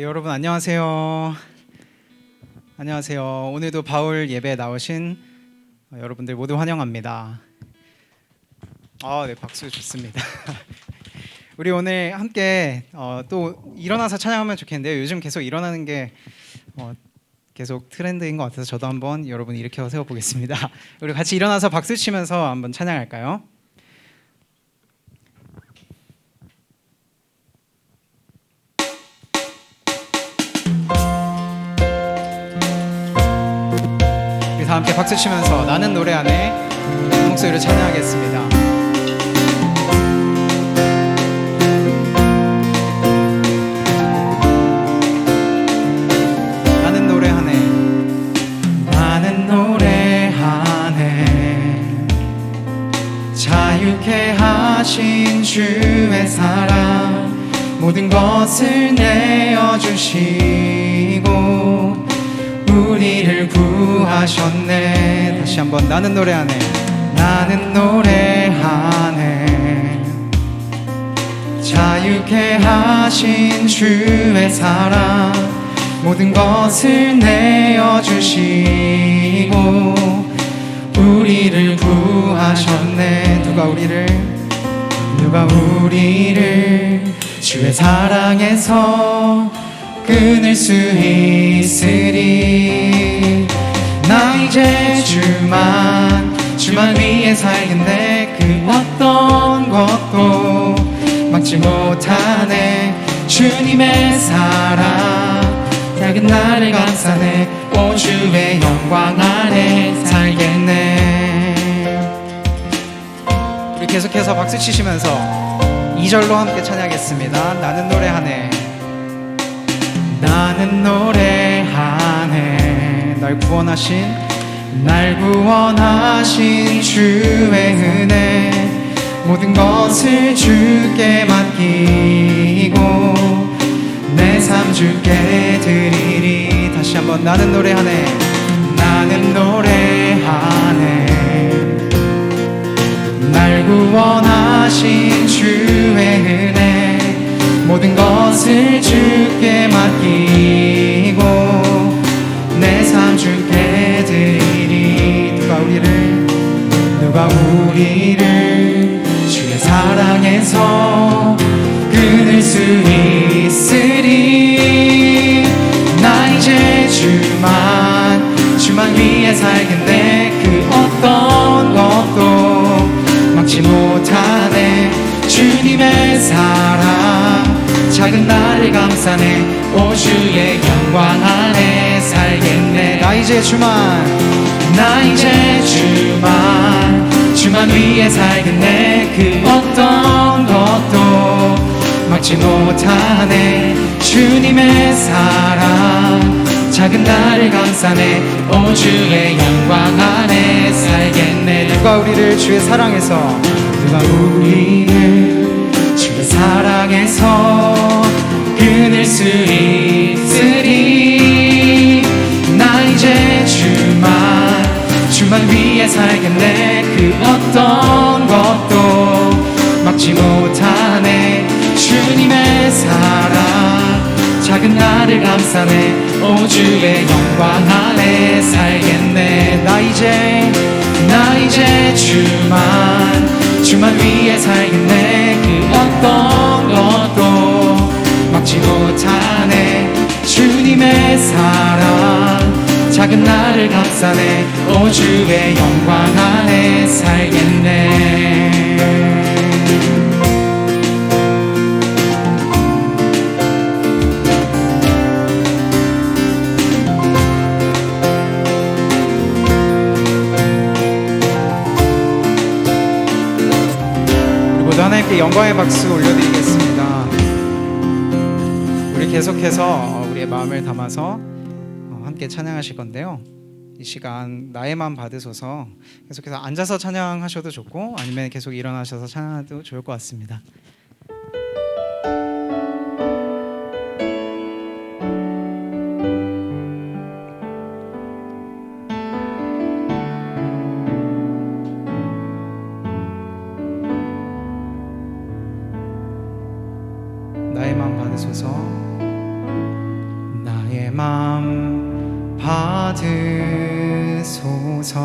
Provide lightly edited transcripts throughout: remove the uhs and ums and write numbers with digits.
네, 여러분 안녕하세요. 안녕하세요. 오늘도 바울 예배에 나오신 여러분들 모두 환영합니다. 네, 박수 좋습니다. 우리 오늘 함께 또 일어나서 찬양하면 좋겠는데요. 요즘 계속 일어나는 게 계속 트렌드인 것 같아서 저도 한번 여러분 일으켜 세워보겠습니다. 우리 같이 일어나서 박수 치면서 한번 찬양할까요? 다 함께 박수 치면서 나는 노래 안에 목소리로 찬양하겠습니다. 나는 노래하네. 나는 노래하네. 자유케 하신 주의 사랑 모든 것을 내어주시고 우리를 구하셨네. 다시 한번 나는 노래하네. 나는 노래하네. 자유케 하신 주의 사랑 모든 것을 내어주시고 우리를 구하셨네. 누가 우리를 주의 사랑에서 끊을 수 있으리. 나 이제 주만 위해 살겠네. 그 어떤 것도 막지 못하네. 주님의 사랑 작은 나를 감싸네. 오 주의 영광 안에 살겠네. 우리 계속해서 박수 치시면서 2절로 함께 찬양하겠습니다. 나는 노래하네. 나는 노래하네. 날 구원하신 주의 은혜 모든 것을 주께 맡기고 내 삶 주께 드리리. 다시 한번 나는 노래하네. 나는 노래하네. 날 구원하신 주의 은혜 모든 것을 주께 맡기고 내 삶 주께 드리리. 누가 우리를 주의 사랑에서 끊을 수 있으리. 나 이제 주만 위해 살겠네. 그 어떤 것도 막지 못하네. 주님의 사랑 작은 나를 감싸네. 오 주의 영광 안에 살겠네. 나 이제 주만 위해 살겠네. 그 어떤 것도 막지 못하네. 주님의 사랑 작은 나를 감싸네. 오 주의 영광 안에 살겠네. 누가 우리를 주의 사랑에서 끊을 수 있으리. 나 이제 주만 위해 살겠네. 그 어떤 것도 막지 못하네. 주님의 사랑 작은 나를 감싸네. 오 주의 영광 안에 살겠네. 나 이제 주만 위해 살겠네. 그 어떤 것도 막지 못하네. 주님의 사랑 작은 나를 감싸네. 오 주의 영광 안에 살겠네. 모두 하나님께 영광의 박수 올려드리겠습니다. 우리 계속해서 우리의 마음을 담아서 함께 찬양하실 건데요. 이 시간 나의 마음 받으소서. 계속해서 앉아서 찬양하셔도 좋고 아니면 계속 일어나셔서 찬양해도 좋을 것 같습니다. 나의 마음 받으소서. 받으소서.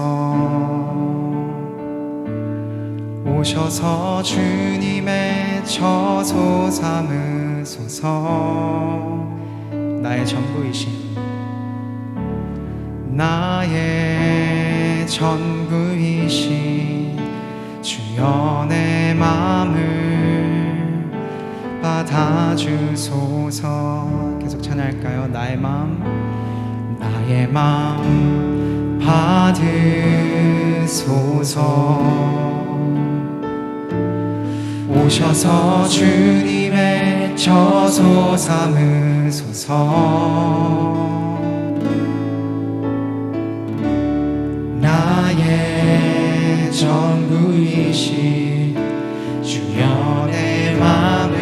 오셔서 주님의 처소 삼으소서. 나의 전부이신, 나의 전부이신 주여 내 맘을 받아주소서. 계속 찬양할까요? 나의 맘 받으소서. 오셔서 주님의 처소 삼으소서. 나의 전부이신 주여 내 맘을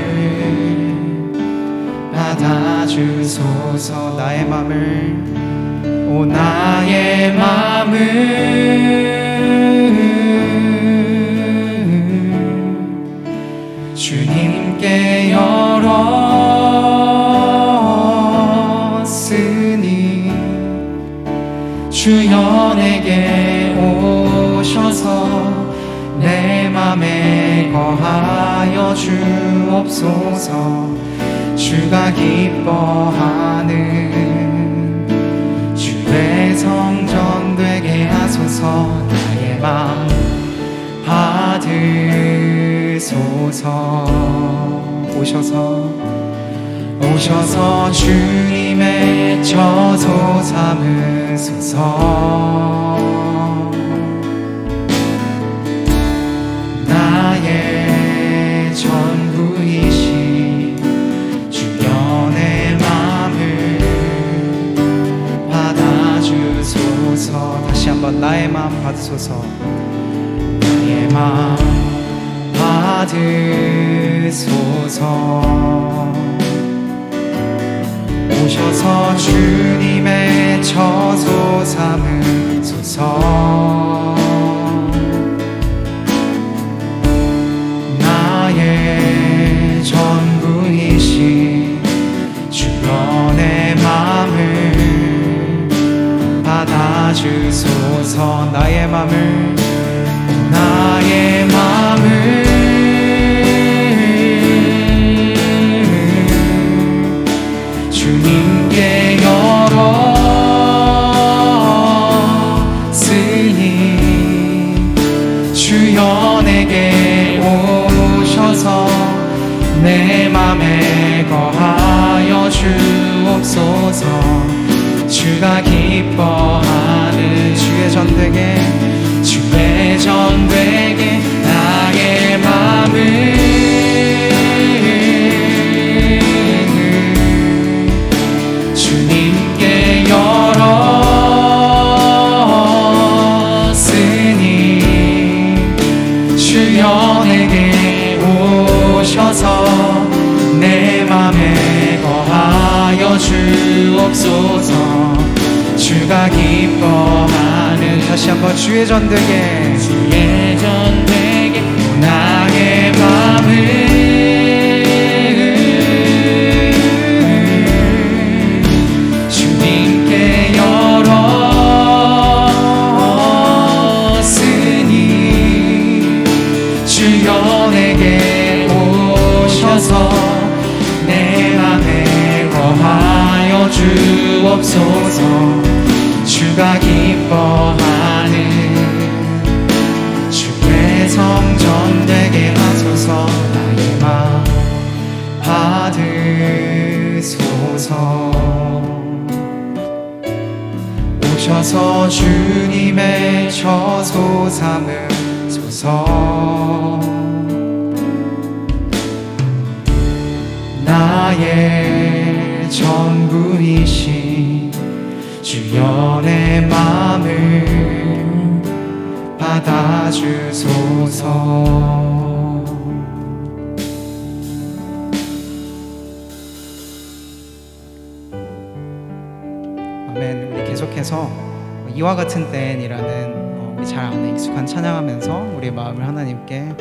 받아주소서. 나의 맘을, 오 나의 맘을 주님께 열었으니 주여 내게 오셔서 내 맘에 거하여 주옵소서. 주가 기뻐하는 주의 성전 되게 하소서. 나의 맘 받으소서. 오셔서 주님의 처소 삼으소서. 나의 전부이신 주여 내 맘을 받아주소서. 다시 한번 나의 맘 받으소서. 나의 맘 받으소서. 오셔서 주님의 처소 삼으소서. 나의 전부이신 주여 내 맘을 받아주소서. 나의 맘을 주님께 열었으니 주여 내게 오셔서 내 맘에 거하여 주옵소서. 주가 기뻐하는 주의 전 되게 나의 맘을 주님께 열었으니 주여 내게 오셔서 내 맘에 거하여 주옵소서. 주가 기뻐하는 다시 한번 주의 전 되게 나의 맘을 주님께 열었으니 주여 내게 오셔서 내 맘에 거하여 주옵소서. 주가 기뻐하는 주의 성전 되게 하소서. 나의 맘 받으소서. 오셔서 주님의 처소 삼으소서. 나의 전부이신 주여 내 맘을 받아주소서. 아멘. 우리 계속해서 이와 같은 때엔이라는 우리 잘 아는 익숙한 찬양하면서 우리의 마음을 하나님께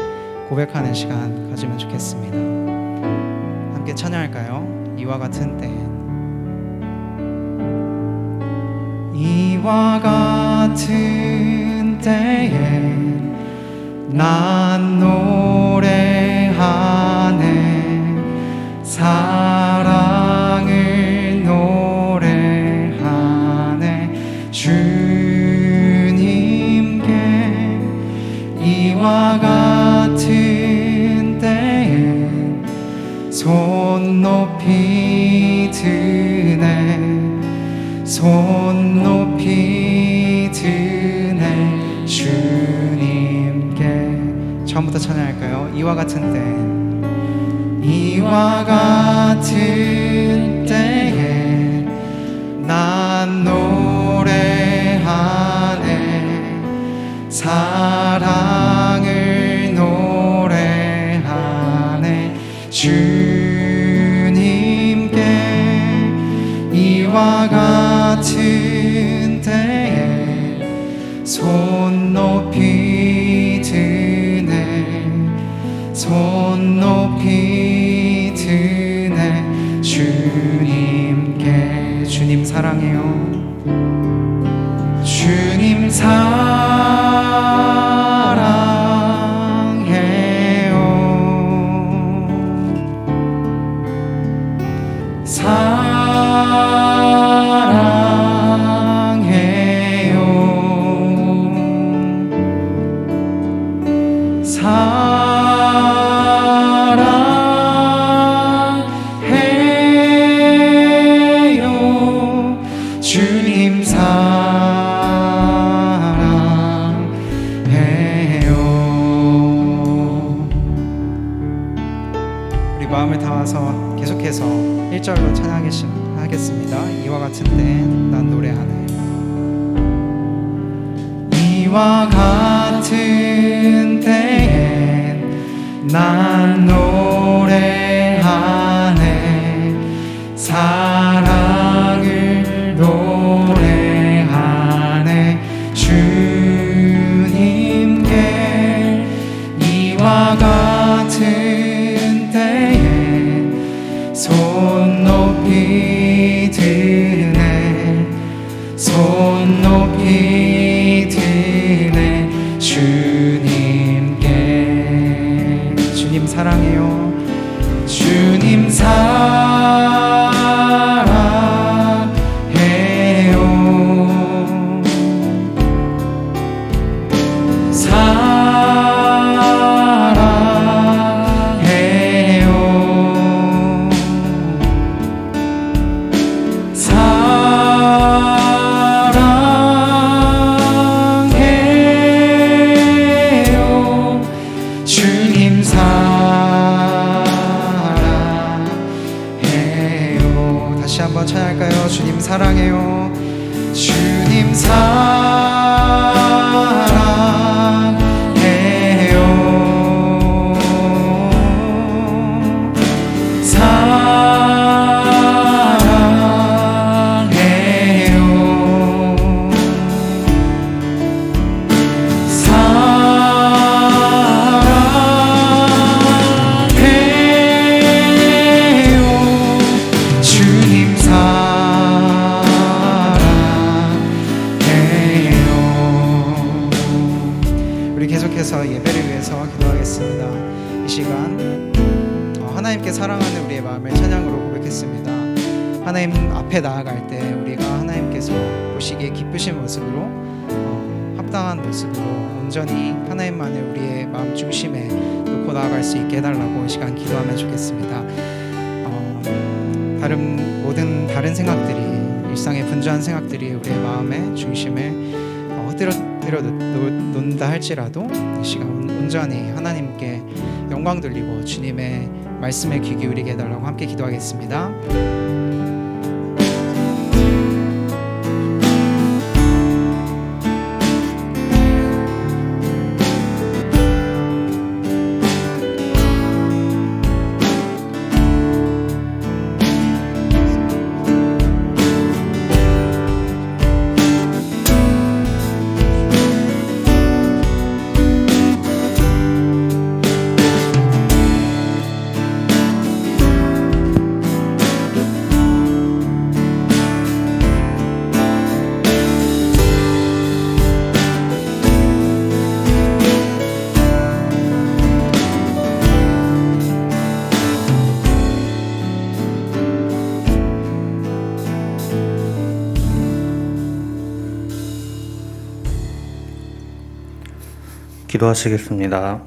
고백하는 시간 가지면 좋겠습니다. 함께 찬양할까요? 이와 같은 때엔 이와 같은 때에 난 노래하네 사랑을 노래하네 주님께 이와 같은 때에 손 높이 드네 손 높이 드네 주님께 처음부터 찬양할까요? 이와 같은 때 이와 같은 때에 난 노래하네 사랑을 노래하네 주님께 이와 같은 때에 손 높이 드네 손 높이 드네 주님께 주님 사랑해요 주님 사랑해요 사랑해요 주님 사랑해요 우리 마음을 다해서 계속해서 1절로 찬양하겠습니다. 이와 같은 때 난 노래하네 이와 같은 때엔 난 노래하네 사랑을 노래하네 주님께 이와 같은 때엔 손 높이 드네 손 높이 드네 주님께 주님 사랑해요 주님 사랑해요 사랑해요 주님 사랑해요 다시 한번 찬양할까요? 주님 사랑해요 주님 우리 계속해서 예배를 위해서 기도하겠습니다. 이 시간 하나님께 사랑하는 우리의 마음을 찬양으로 고백했습니다. 하나님 앞에 나아갈 때 우리가 하나님께서 보시기에 기쁘신 모습으로 합당한 모습으로 온전히 하나님만을 우리의 마음 중심에 놓고 나아갈 수 있게 해달라고 이 시간 기도하면 좋겠습니다. 모든 다른 생각들이 일상의 분주한 생각들이 우리의 마음의 중심을 흐트러 놓는다 할지라도 이 시간 온전히 하나님께 영광 돌리고 주님의 말씀에 귀 기울이게 해달라고 함께 기도하겠습니다. 기도하시겠습니다.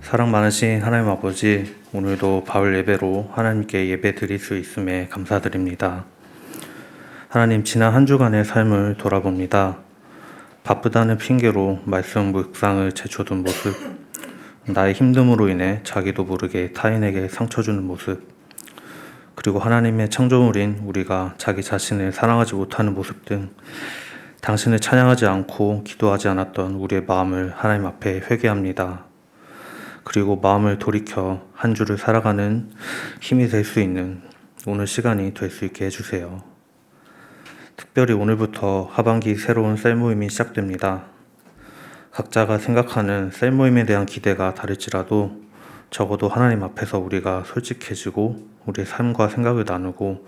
사랑 많으신 하나님 아버지, 오늘도 바울 예배로 하나님께 예배 드릴 수 있음에 감사드립니다. 하나님, 지난 한 주간의 삶을 돌아봅니다. 바쁘다는 핑계로 말씀 묵상을 제쳐둔 모습, 나의 힘듦으로 인해 자기도 모르게 타인에게 상처 주는 모습, 그리고 하나님의 창조물인 우리가 자기 자신을 사랑하지 못하는 모습 등 당신을 찬양하지 않고 기도하지 않았던 우리의 마음을 하나님 앞에 회개합니다. 그리고 마음을 돌이켜 한 주를 살아가는 힘이 될 수 있는 오늘 시간이 될 수 있게 해주세요. 특별히 오늘부터 하반기 새로운 셀 모임이 시작됩니다. 각자가 생각하는 셀 모임에 대한 기대가 다를지라도 적어도 하나님 앞에서 우리가 솔직해지고 우리의 삶과 생각을 나누고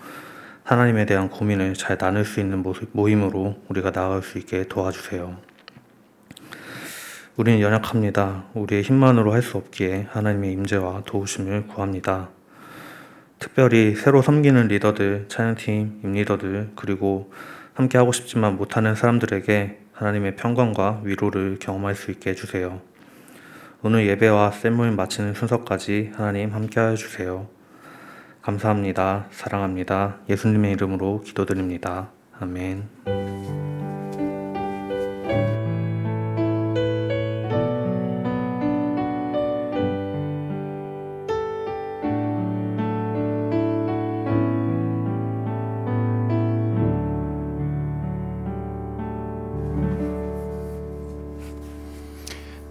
하나님에 대한 고민을 잘 나눌 수 있는 모임으로 우리가 나아갈 수 있게 도와주세요. 우리는 연약합니다. 우리의 힘만으로 할 수 없기에 하나님의 임재와 도우심을 구합니다. 특별히 새로 섬기는 리더들, 찬양팀, 임리더들, 그리고 함께 하고 싶지만 못하는 사람들에게 하나님의 평강과 위로를 경험할 수 있게 해주세요. 오늘 예배와 셀모임 마치는 순서까지 하나님 함께하여 주세요. 감사합니다. 사랑합니다. 예수님의 이름으로 기도드립니다. 아멘.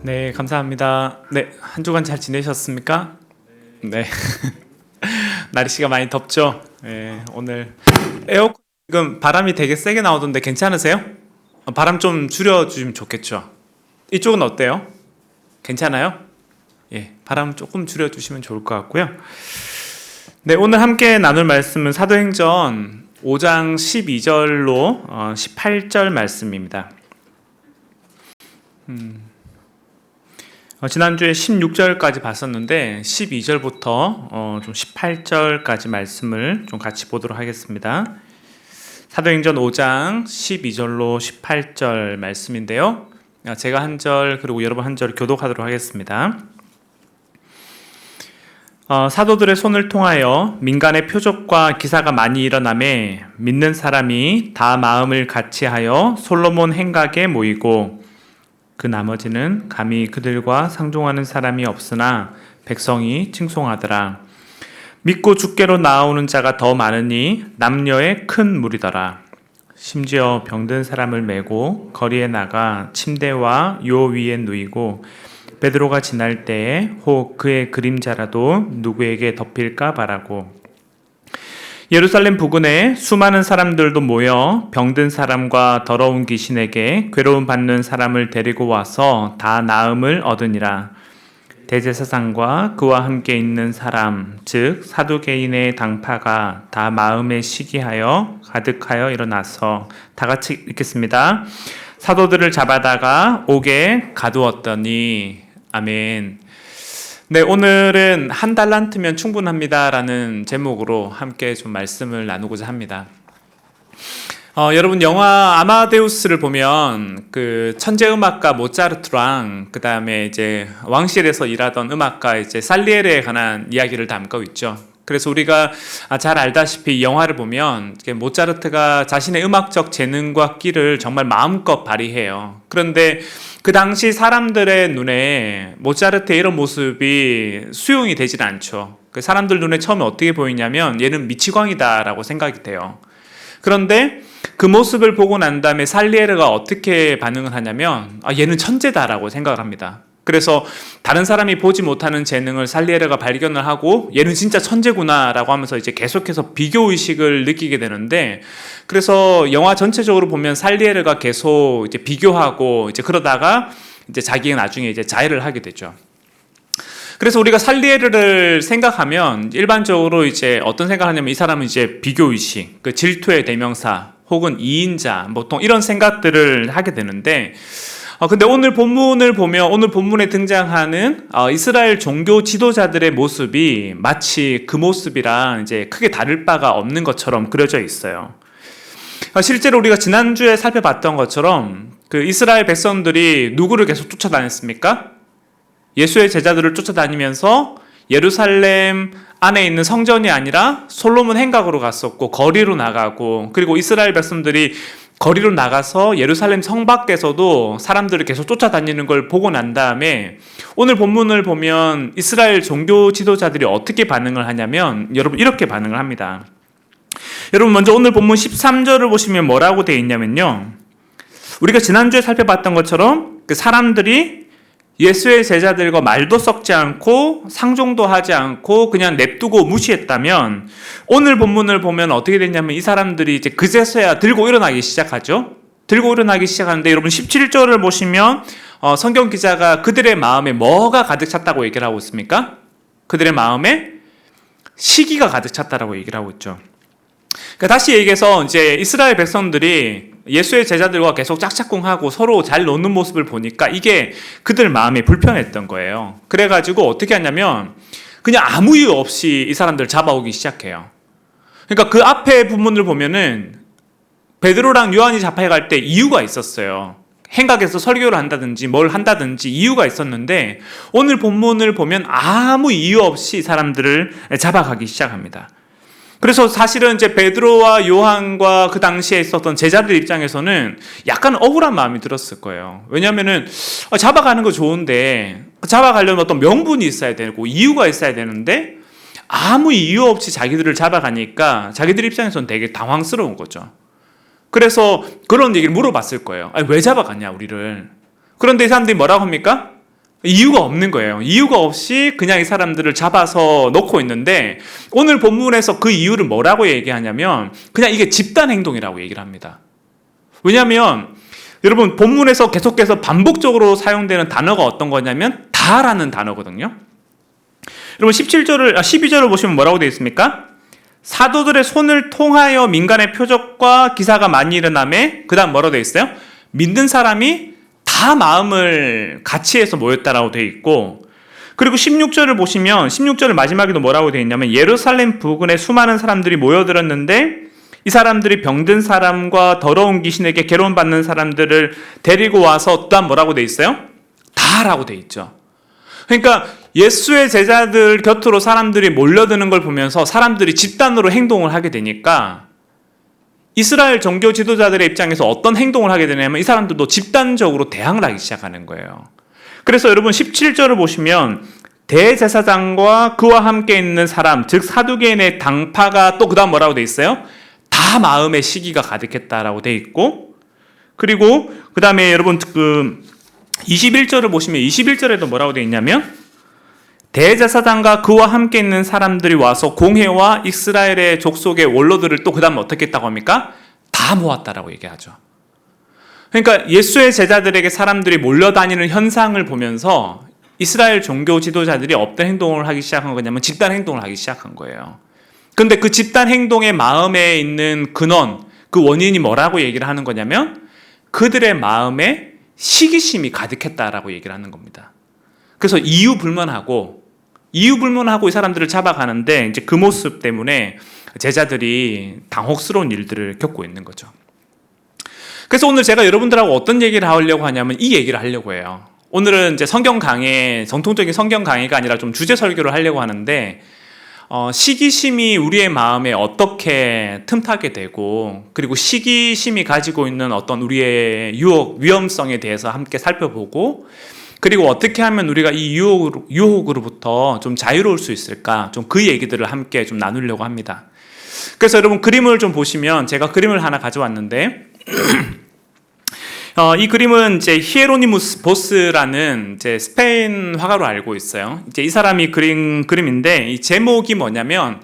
네, 감사합니다. 네, 한 주간 잘 지내셨습니까? 네. 날씨가 많이 덥죠? 네, 오늘 에어컨 지금 바람이 되게 세게 나오던데 괜찮으세요? 바람 좀 줄여주시면 좋겠죠? 이쪽은 어때요? 괜찮아요? 예, 바람 조금 줄여주시면 좋을 것 같고요. 네, 오늘 함께 나눌 말씀은 사도행전 5장 12절로 18절 말씀입니다. 지난주에 16절까지 봤었는데 12절부터 좀 18절까지 말씀을 좀 같이 보도록 하겠습니다. 사도행전 5장 12절로 18절 말씀인데요. 제가 한 절 그리고 여러분 한 절 교독하도록 하겠습니다. 사도들의 손을 통하여 민간의 표적과 기사가 많이 일어나매 믿는 사람이 다 마음을 같이하여 솔로몬 행각에 모이고 그 나머지는 감히 그들과 상종하는 사람이 없으나 백성이 칭송하더라. 믿고 주께로 나아오는 자가 더 많으니 남녀의 큰 무리더라. 심지어 병든 사람을 메고 거리에 나가 침대와 요 위에 누이고 베드로가 지날 때에 혹 그의 그림자라도 누구에게 덮일까 바라고. 예루살렘 부근에 수많은 사람들도 모여 병든 사람과 더러운 귀신에게 괴로움 받는 사람을 데리고 와서 다 나음을 얻으니라. 대제사장과 그와 함께 있는 사람, 즉 사두개인의 당파가 다 마음에 시기하여 가득하여 일어나서 다 같이 읽겠습니다. 사도들을 잡아다가 옥에 가두었더니. 아멘. 네, 오늘은 한 달란트면 충분합니다라는 제목으로 함께 좀 말씀을 나누고자 합니다. 여러분 영화 아마데우스를 보면 그 천재 음악가 모차르트랑 그 다음에 이제 왕실에서 일하던 음악가 이제 살리에르에 관한 이야기를 담고 있죠. 그래서 우리가 잘 알다시피 이 영화를 보면 모차르트가 자신의 음악적 재능과 끼를 정말 마음껏 발휘해요. 그런데 그 당시 사람들의 눈에 모차르트의 이런 모습이 수용이 되질 않죠. 그 사람들 눈에 처음에 어떻게 보이냐면 얘는 미치광이다라고 생각이 돼요. 그런데 그 모습을 보고 난 다음에 살리에르가 어떻게 반응을 하냐면 얘는 천재다라고 생각을 합니다. 그래서 다른 사람이 보지 못하는 재능을 살리에르가 발견을 하고 얘는 진짜 천재구나라고 하면서 이제 계속해서 비교의식을 느끼게 되는데, 그래서 영화 전체적으로 보면 살리에르가 계속 이제 비교하고 이제 그러다가 이제 자기가 나중에 이제 자해를 하게 되죠. 그래서 우리가 살리에르를 생각하면 일반적으로 이제 어떤 생각을 하냐면 이 사람은 이제 비교의식, 그 질투의 대명사 혹은 이인자 보통 이런 생각들을 하게 되는데, 근데 오늘 본문을 보면 오늘 본문에 등장하는 이스라엘 종교 지도자들의 모습이 마치 그 모습이랑 이제 크게 다를 바가 없는 것처럼 그려져 있어요. 실제로 우리가 지난주에 살펴봤던 것처럼 그 이스라엘 백성들이 누구를 계속 쫓아다녔습니까? 예수의 제자들을 쫓아다니면서 예루살렘 안에 있는 성전이 아니라 솔로몬 행각으로 갔었고 거리로 나가고, 그리고 이스라엘 백성들이 거리로 나가서 예루살렘 성 밖에서도 사람들을 계속 쫓아다니는 걸 보고 난 다음에 오늘 본문을 보면 이스라엘 종교 지도자들이 어떻게 반응을 하냐면 여러분 이렇게 반응을 합니다. 여러분 먼저 오늘 본문 13절을 보시면 뭐라고 되어 있냐면요, 우리가 지난주에 살펴봤던 것처럼 그 사람들이 예수의 제자들과 말도 섞지 않고 상종도 하지 않고 그냥 냅두고 무시했다면, 오늘 본문을 보면 어떻게 됐냐면 이 사람들이 이제 그제서야 들고 일어나기 시작하죠. 들고 일어나기 시작하는데 여러분 17절을 보시면 성경 기자가 그들의 마음에 뭐가 가득 찼다고 얘기를 하고 있습니까? 그들의 마음에 시기가 가득 찼다라고 얘기를 하고 있죠. 그러니까 다시 얘기해서 이제 이스라엘 백성들이 예수의 제자들과 계속 짝짝꿍하고 서로 잘 노는 모습을 보니까 이게 그들 마음에 불편했던 거예요. 그래가지고 어떻게 하냐면 그냥 아무 이유 없이 이 사람들을 잡아오기 시작해요. 그러니까 그 앞에 부분을 보면은 베드로랑 요한이 잡혀갈 때 이유가 있었어요. 행각에서 설교를 한다든지 뭘 한다든지 이유가 있었는데 오늘 본문을 보면 아무 이유 없이 사람들을 잡아가기 시작합니다. 그래서 사실은 이제 베드로와 요한과 그 당시에 있었던 제자들 입장에서는 약간 억울한 마음이 들었을 거예요. 왜냐면은 잡아가는 거 좋은데 잡아가려면 어떤 명분이 있어야 되고 이유가 있어야 되는데 아무 이유 없이 자기들을 잡아가니까 자기들 입장에서는 되게 당황스러운 거죠. 그래서 그런 얘기를 물어봤을 거예요. 아니, 왜 잡아갔냐 우리를. 그런데 이 사람들이 뭐라고 합니까? 이유가 없는 거예요. 이유가 없이 그냥 이 사람들을 잡아서 놓고 있는데 오늘 본문에서 그 이유를 뭐라고 얘기하냐면 그냥 이게 집단 행동이라고 얘기를 합니다. 왜냐하면 여러분 본문에서 계속해서 반복적으로 사용되는 단어가 어떤 거냐면 다라는 단어거든요. 여러분 12절을 보시면 뭐라고 되어 있습니까? 사도들의 손을 통하여 민간의 표적과 기사가 많이 일어나매, 그 다음 뭐라고 되어 있어요? 믿는 사람이 다 마음을 같이 해서 모였다라고 되어 있고, 그리고 16절을 보시면 16절 마지막에도 뭐라고 되어 있냐면 예루살렘 부근에 수많은 사람들이 모여들었는데 이 사람들이 병든 사람과 더러운 귀신에게 괴로움받는 사람들을 데리고 와서 또한 뭐라고 되어 있어요? 다라고 되어 있죠. 그러니까 예수의 제자들 곁으로 사람들이 몰려드는 걸 보면서 사람들이 집단으로 행동을 하게 되니까 이스라엘 종교 지도자들의 입장에서 어떤 행동을 하게 되냐면 이 사람들도 집단적으로 대항을 하기 시작하는 거예요. 그래서 여러분 17절을 보시면 대제사장과 그와 함께 있는 사람, 즉 사두개인의 당파가 또 그 다음 뭐라고 돼 있어요? 다 마음의 시기가 가득했다라고 돼 있고, 그리고 그 다음에 여러분 그 21절을 보시면 21절에도 뭐라고 돼 있냐면 대제사장과 그와 함께 있는 사람들이 와서 공회와 이스라엘의 족속의 원로들을 또 그 다음 어떻게 했다고 합니까? 다 모았다라고 얘기하죠. 그러니까 예수의 제자들에게 사람들이 몰려다니는 현상을 보면서 이스라엘 종교 지도자들이 어떤 행동을 하기 시작한 거냐면 집단 행동을 하기 시작한 거예요. 그런데 그 집단 행동의 마음에 있는 근원, 그 원인이 뭐라고 얘기를 하는 거냐면 그들의 마음에 시기심이 가득했다라고 얘기를 하는 겁니다. 그래서 이유불문하고 이 사람들을 잡아가는데 이제 그 모습 때문에 제자들이 당혹스러운 일들을 겪고 있는 거죠. 그래서 오늘 제가 여러분들하고 어떤 얘기를 하려고 하냐면 이 얘기를 하려고 해요. 오늘은 이제 성경 강의, 정통적인 성경 강의가 아니라 좀 주제 설교를 하려고 하는데 시기심이 우리의 마음에 어떻게 틈타게 되고, 그리고 시기심이 가지고 있는 어떤 우리의 위험성에 대해서 함께 살펴보고, 그리고 어떻게 하면 우리가 이 유혹으로부터 좀 자유로울 수 있을까, 좀 그 얘기들을 함께 좀 나누려고 합니다. 그래서 여러분 그림을 좀 보시면 제가 그림을 하나 가져왔는데 이 그림은 이제 히에로니무스 보스라는 이제 스페인 화가로 알고 있어요. 이제 이 사람이 그린 그림인데 이 제목이 뭐냐면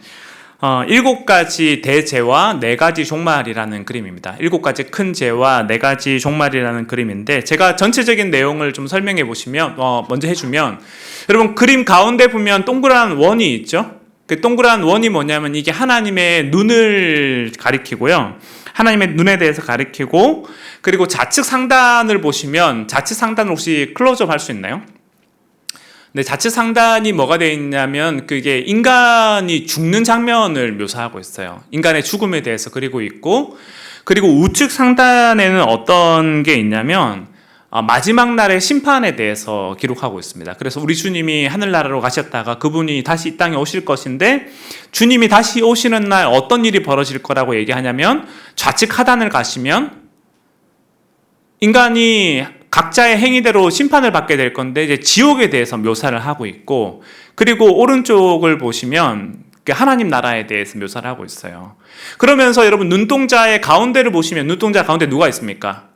7가지 대제와 4가지 종말이라는 그림입니다. 7가지 큰 제와 4가지 종말이라는 그림인데 제가 전체적인 내용을 좀 설명해 보시면 먼저 해주면 여러분 그림 가운데 보면 동그란 원이 있죠. 그 동그란 원이 뭐냐면 이게 하나님의 눈을 가리키고요. 하나님의 눈에 대해서 가리키고, 그리고 좌측 상단을 보시면 좌측 상단을 혹시 클로즈업 할 수 있나요? 네, 좌측 상단이 뭐가 되어 있냐면 그게 인간이 죽는 장면을 묘사하고 있어요. 인간의 죽음에 대해서 그리고 있고, 그리고 우측 상단에는 어떤 게 있냐면 마지막 날의 심판에 대해서 기록하고 있습니다. 그래서 우리 주님이 하늘나라로 가셨다가 그분이 다시 이 땅에 오실 것인데 주님이 다시 오시는 날 어떤 일이 벌어질 거라고 얘기하냐면 좌측 하단을 가시면 인간이 각자의 행위대로 심판을 받게 될 건데 이제 지옥에 대해서 묘사를 하고 있고, 그리고 오른쪽을 보시면 하나님 나라에 대해서 묘사를 하고 있어요. 그러면서 여러분 눈동자의 가운데를 보시면 눈동자 가운데 누가 있습니까?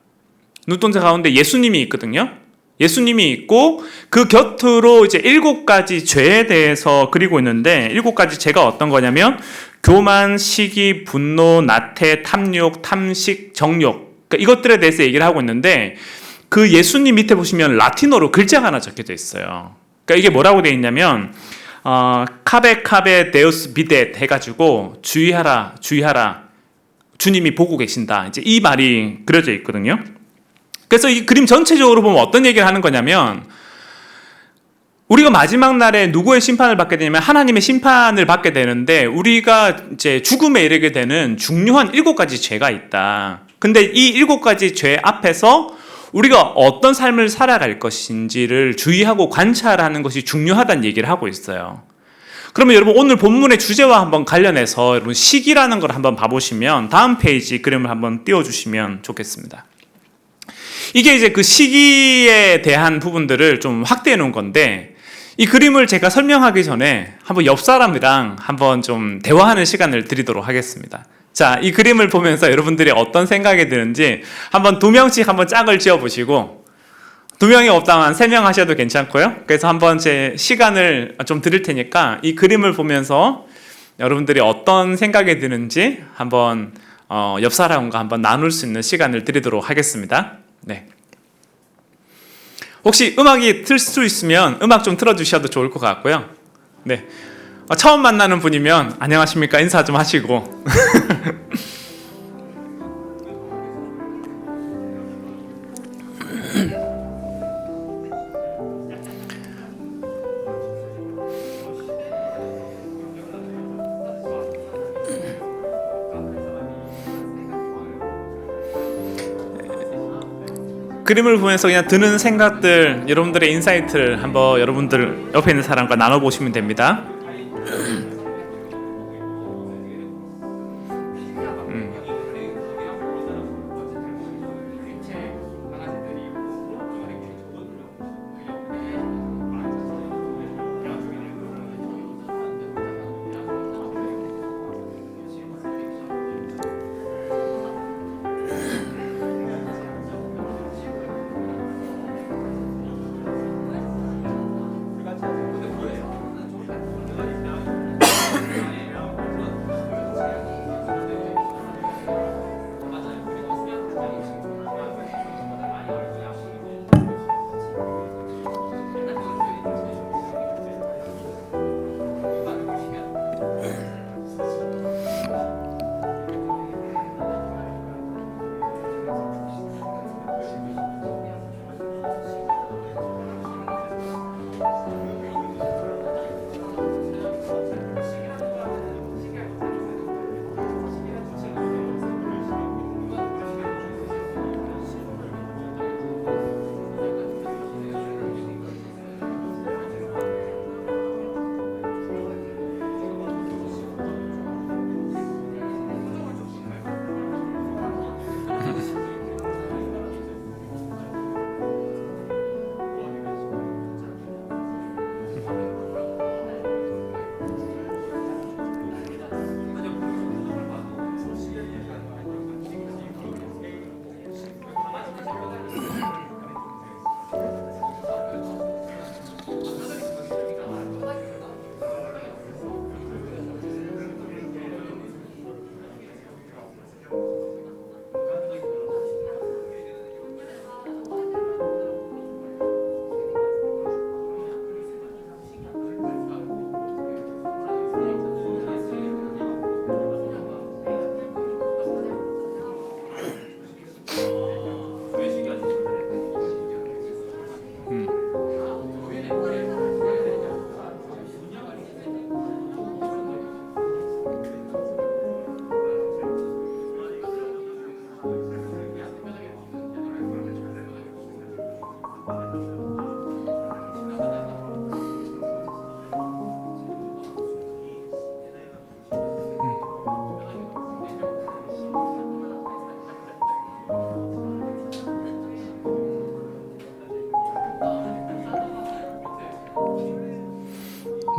눈동자 가운데 예수님이 있거든요. 예수님이 있고 그 곁으로 이제 7가지 죄에 대해서 그리고 있는데 7가지 죄가 어떤 거냐면 교만, 시기, 분노, 나태, 탐욕, 탐식, 정욕, 그러니까 이것들에 대해서 얘기를 하고 있는데 그 예수님 밑에 보시면 라틴어로 글자가 하나 적혀져 있어요. 그러니까 이게 뭐라고 되어 있냐면 카베 카베 데우스 비댓 해가지고 주의하라 주의하라 주님이 보고 계신다, 이제 이 말이 그려져 있거든요. 그래서 이 그림 전체적으로 보면 어떤 얘기를 하는 거냐면 우리가 마지막 날에 누구의 심판을 받게 되냐면 하나님의 심판을 받게 되는데 우리가 이제 죽음에 이르게 되는 중요한 7가지 죄가 있다. 근데 이 7가지 죄 앞에서 우리가 어떤 삶을 살아갈 것인지를 주의하고 관찰하는 것이 중요하다는 얘기를 하고 있어요. 그러면 여러분 오늘 본문의 주제와 한번 관련해서 여러분 시기라는 걸 한번 봐보시면 다음 페이지 그림을 한번 띄워주시면 좋겠습니다. 이게 이제 그 시기에 대한 부분들을 좀 확대해 놓은 건데 이 그림을 제가 설명하기 전에 한번 옆 사람이랑 한번 좀 대화하는 시간을 드리도록 하겠습니다. 자, 이 그림을 보면서 여러분들이 어떤 생각이 드는지 한번 2명씩 한번 짝을 지어보시고 2명이 없다면 3명 하셔도 괜찮고요. 그래서 한번 제 시간을 좀 드릴 테니까 이 그림을 보면서 여러분들이 어떤 생각이 드는지 한번 옆 사람과 한번 나눌 수 있는 시간을 드리도록 하겠습니다. 네. 혹시 음악이 틀 수 있으면 음악 좀 틀어주셔도 좋을 것 같고요. 네. 처음 만나는 분이면 안녕하십니까 인사 좀 하시고 그림을 보면서 그냥 드는 생각들, 여러분들의 인사이트를 한번 여러분들 옆에 있는 사람과 나눠보시면 됩니다.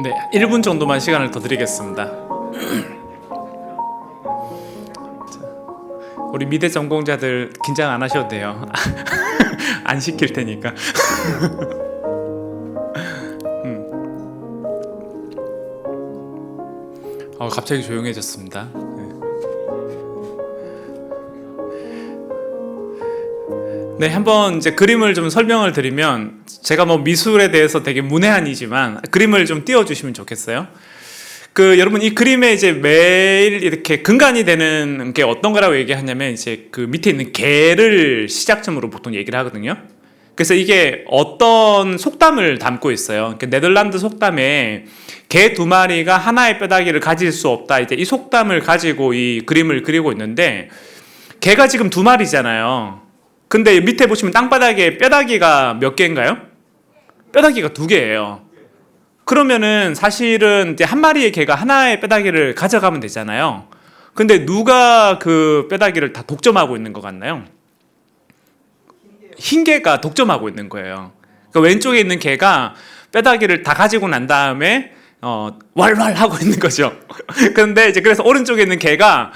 네, 1분 정도만 시간을 더 드리겠습니다. 자, 우리 미대 전공자들 긴장 안 하셔도 돼요. 안 시킬 테니까. 갑자기 조용해졌습니다. 네, 한번 이제 그림을 좀 설명을 드리면, 제가 뭐 미술에 대해서 되게 문외한이지만 그림을 좀 띄워주시면 좋겠어요. 여러분 이 그림에 이제 매일 이렇게 근간이 되는 게 어떤 거라고 얘기하냐면, 이제 그 밑에 있는 개를 시작점으로 보통 얘기를 하거든요. 그래서 이게 어떤 속담을 담고 있어요. 네덜란드 속담에 개 2마리가 하나의 뼈다귀를 가질 수 없다, 이제 이 속담을 가지고 이 그림을 그리고 있는데, 개가 지금 2마리잖아요. 근데 밑에 보시면 땅바닥에 뼈다귀가 몇 개인가요? 뼈다귀가 2개예요. 그러면은 사실은 이제 한 마리의 개가 하나의 뼈다귀를 가져가면 되잖아요. 근데 누가 그 뼈다귀를 다 독점하고 있는 것 같나요? 흰 개가 독점하고 있는 거예요. 그러니까 왼쪽에 있는 개가 뼈다귀를 다 가지고 난 다음에 왈왈 하고 있는 거죠. 근데 이제 그래서 오른쪽에 있는 개가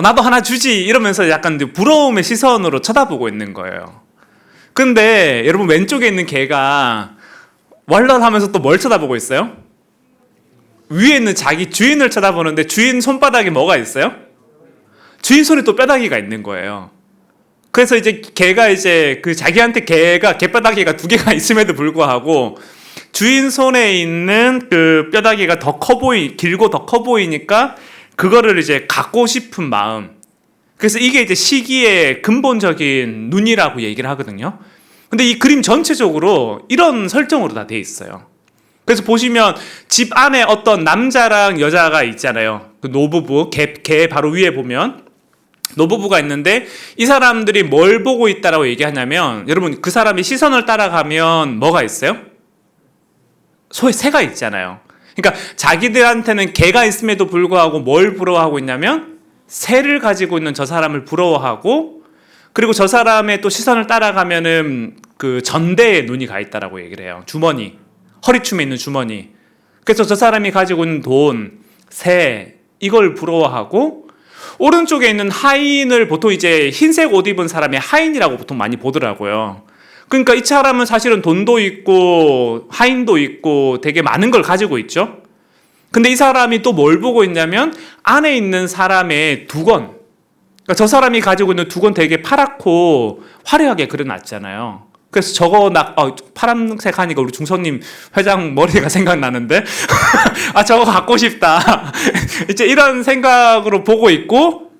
나도 하나 주지 이러면서 약간 부러움의 시선으로 쳐다보고 있는 거예요. 근데 여러분 왼쪽에 있는 개가 왈랄하면서 또 뭘 쳐다보고 있어요? 위에 있는 자기 주인을 쳐다보는데, 주인 손바닥에 뭐가 있어요? 주인 손에 또 뼈다귀가 있는 거예요. 그래서 이제 개가 이제 자기한테 개뼈다귀가 2개가 있음에도 불구하고 주인 손에 있는 그 뼈다귀가 길고 더 커 보이니까 그거를 이제 갖고 싶은 마음. 그래서 이게 이제 시기의 근본적인 눈이라고 얘기를 하거든요. 근데 이 그림 전체적으로 이런 설정으로 다 돼 있어요. 그래서 보시면 집 안에 어떤 남자랑 여자가 있잖아요. 그 노부부, 개 바로 위에 보면 노부부가 있는데, 이 사람들이 뭘 보고 있다라고 얘기하냐면, 여러분 그 사람이 시선을 따라가면 뭐가 있어요? 새가 있잖아요. 그러니까 자기들한테는 개가 있음에도 불구하고 뭘 부러워하고 있냐면, 새를 가지고 있는 저 사람을 부러워하고, 그리고 저 사람의 또 시선을 따라가면은 그 전대에 눈이 가 있다라고 얘기를 해요. 주머니, 허리춤에 있는 주머니. 그래서 저 사람이 가지고 있는 돈, 새, 이걸 부러워하고, 오른쪽에 있는 하인을 보통 이제 흰색 옷 입은 사람의 하인이라고 보통 많이 보더라고요. 그러니까 이 사람은 사실은 돈도 있고 하인도 있고 되게 많은 걸 가지고 있죠. 근데 이 사람이 또 뭘 보고 있냐면, 안에 있는 사람의 두건, 그러니까 저 사람이 가지고 있는 두건 되게 파랗고 화려하게 그려놨잖아요. 그래서 저거 파란색 하니까 우리 중선님 회장 머리가 생각나는데 저거 갖고 싶다 이제 이런 생각으로 보고 있고,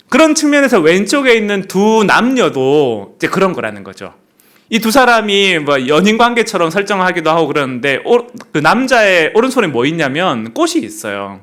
그런 측면에서 왼쪽에 있는 두 남녀도 이제 그런 거라는 거죠. 이 두 사람이 뭐 연인 관계처럼 설정하기도 하고 그러는데, 그 남자의 오른손에 뭐 있냐면 꽃이 있어요.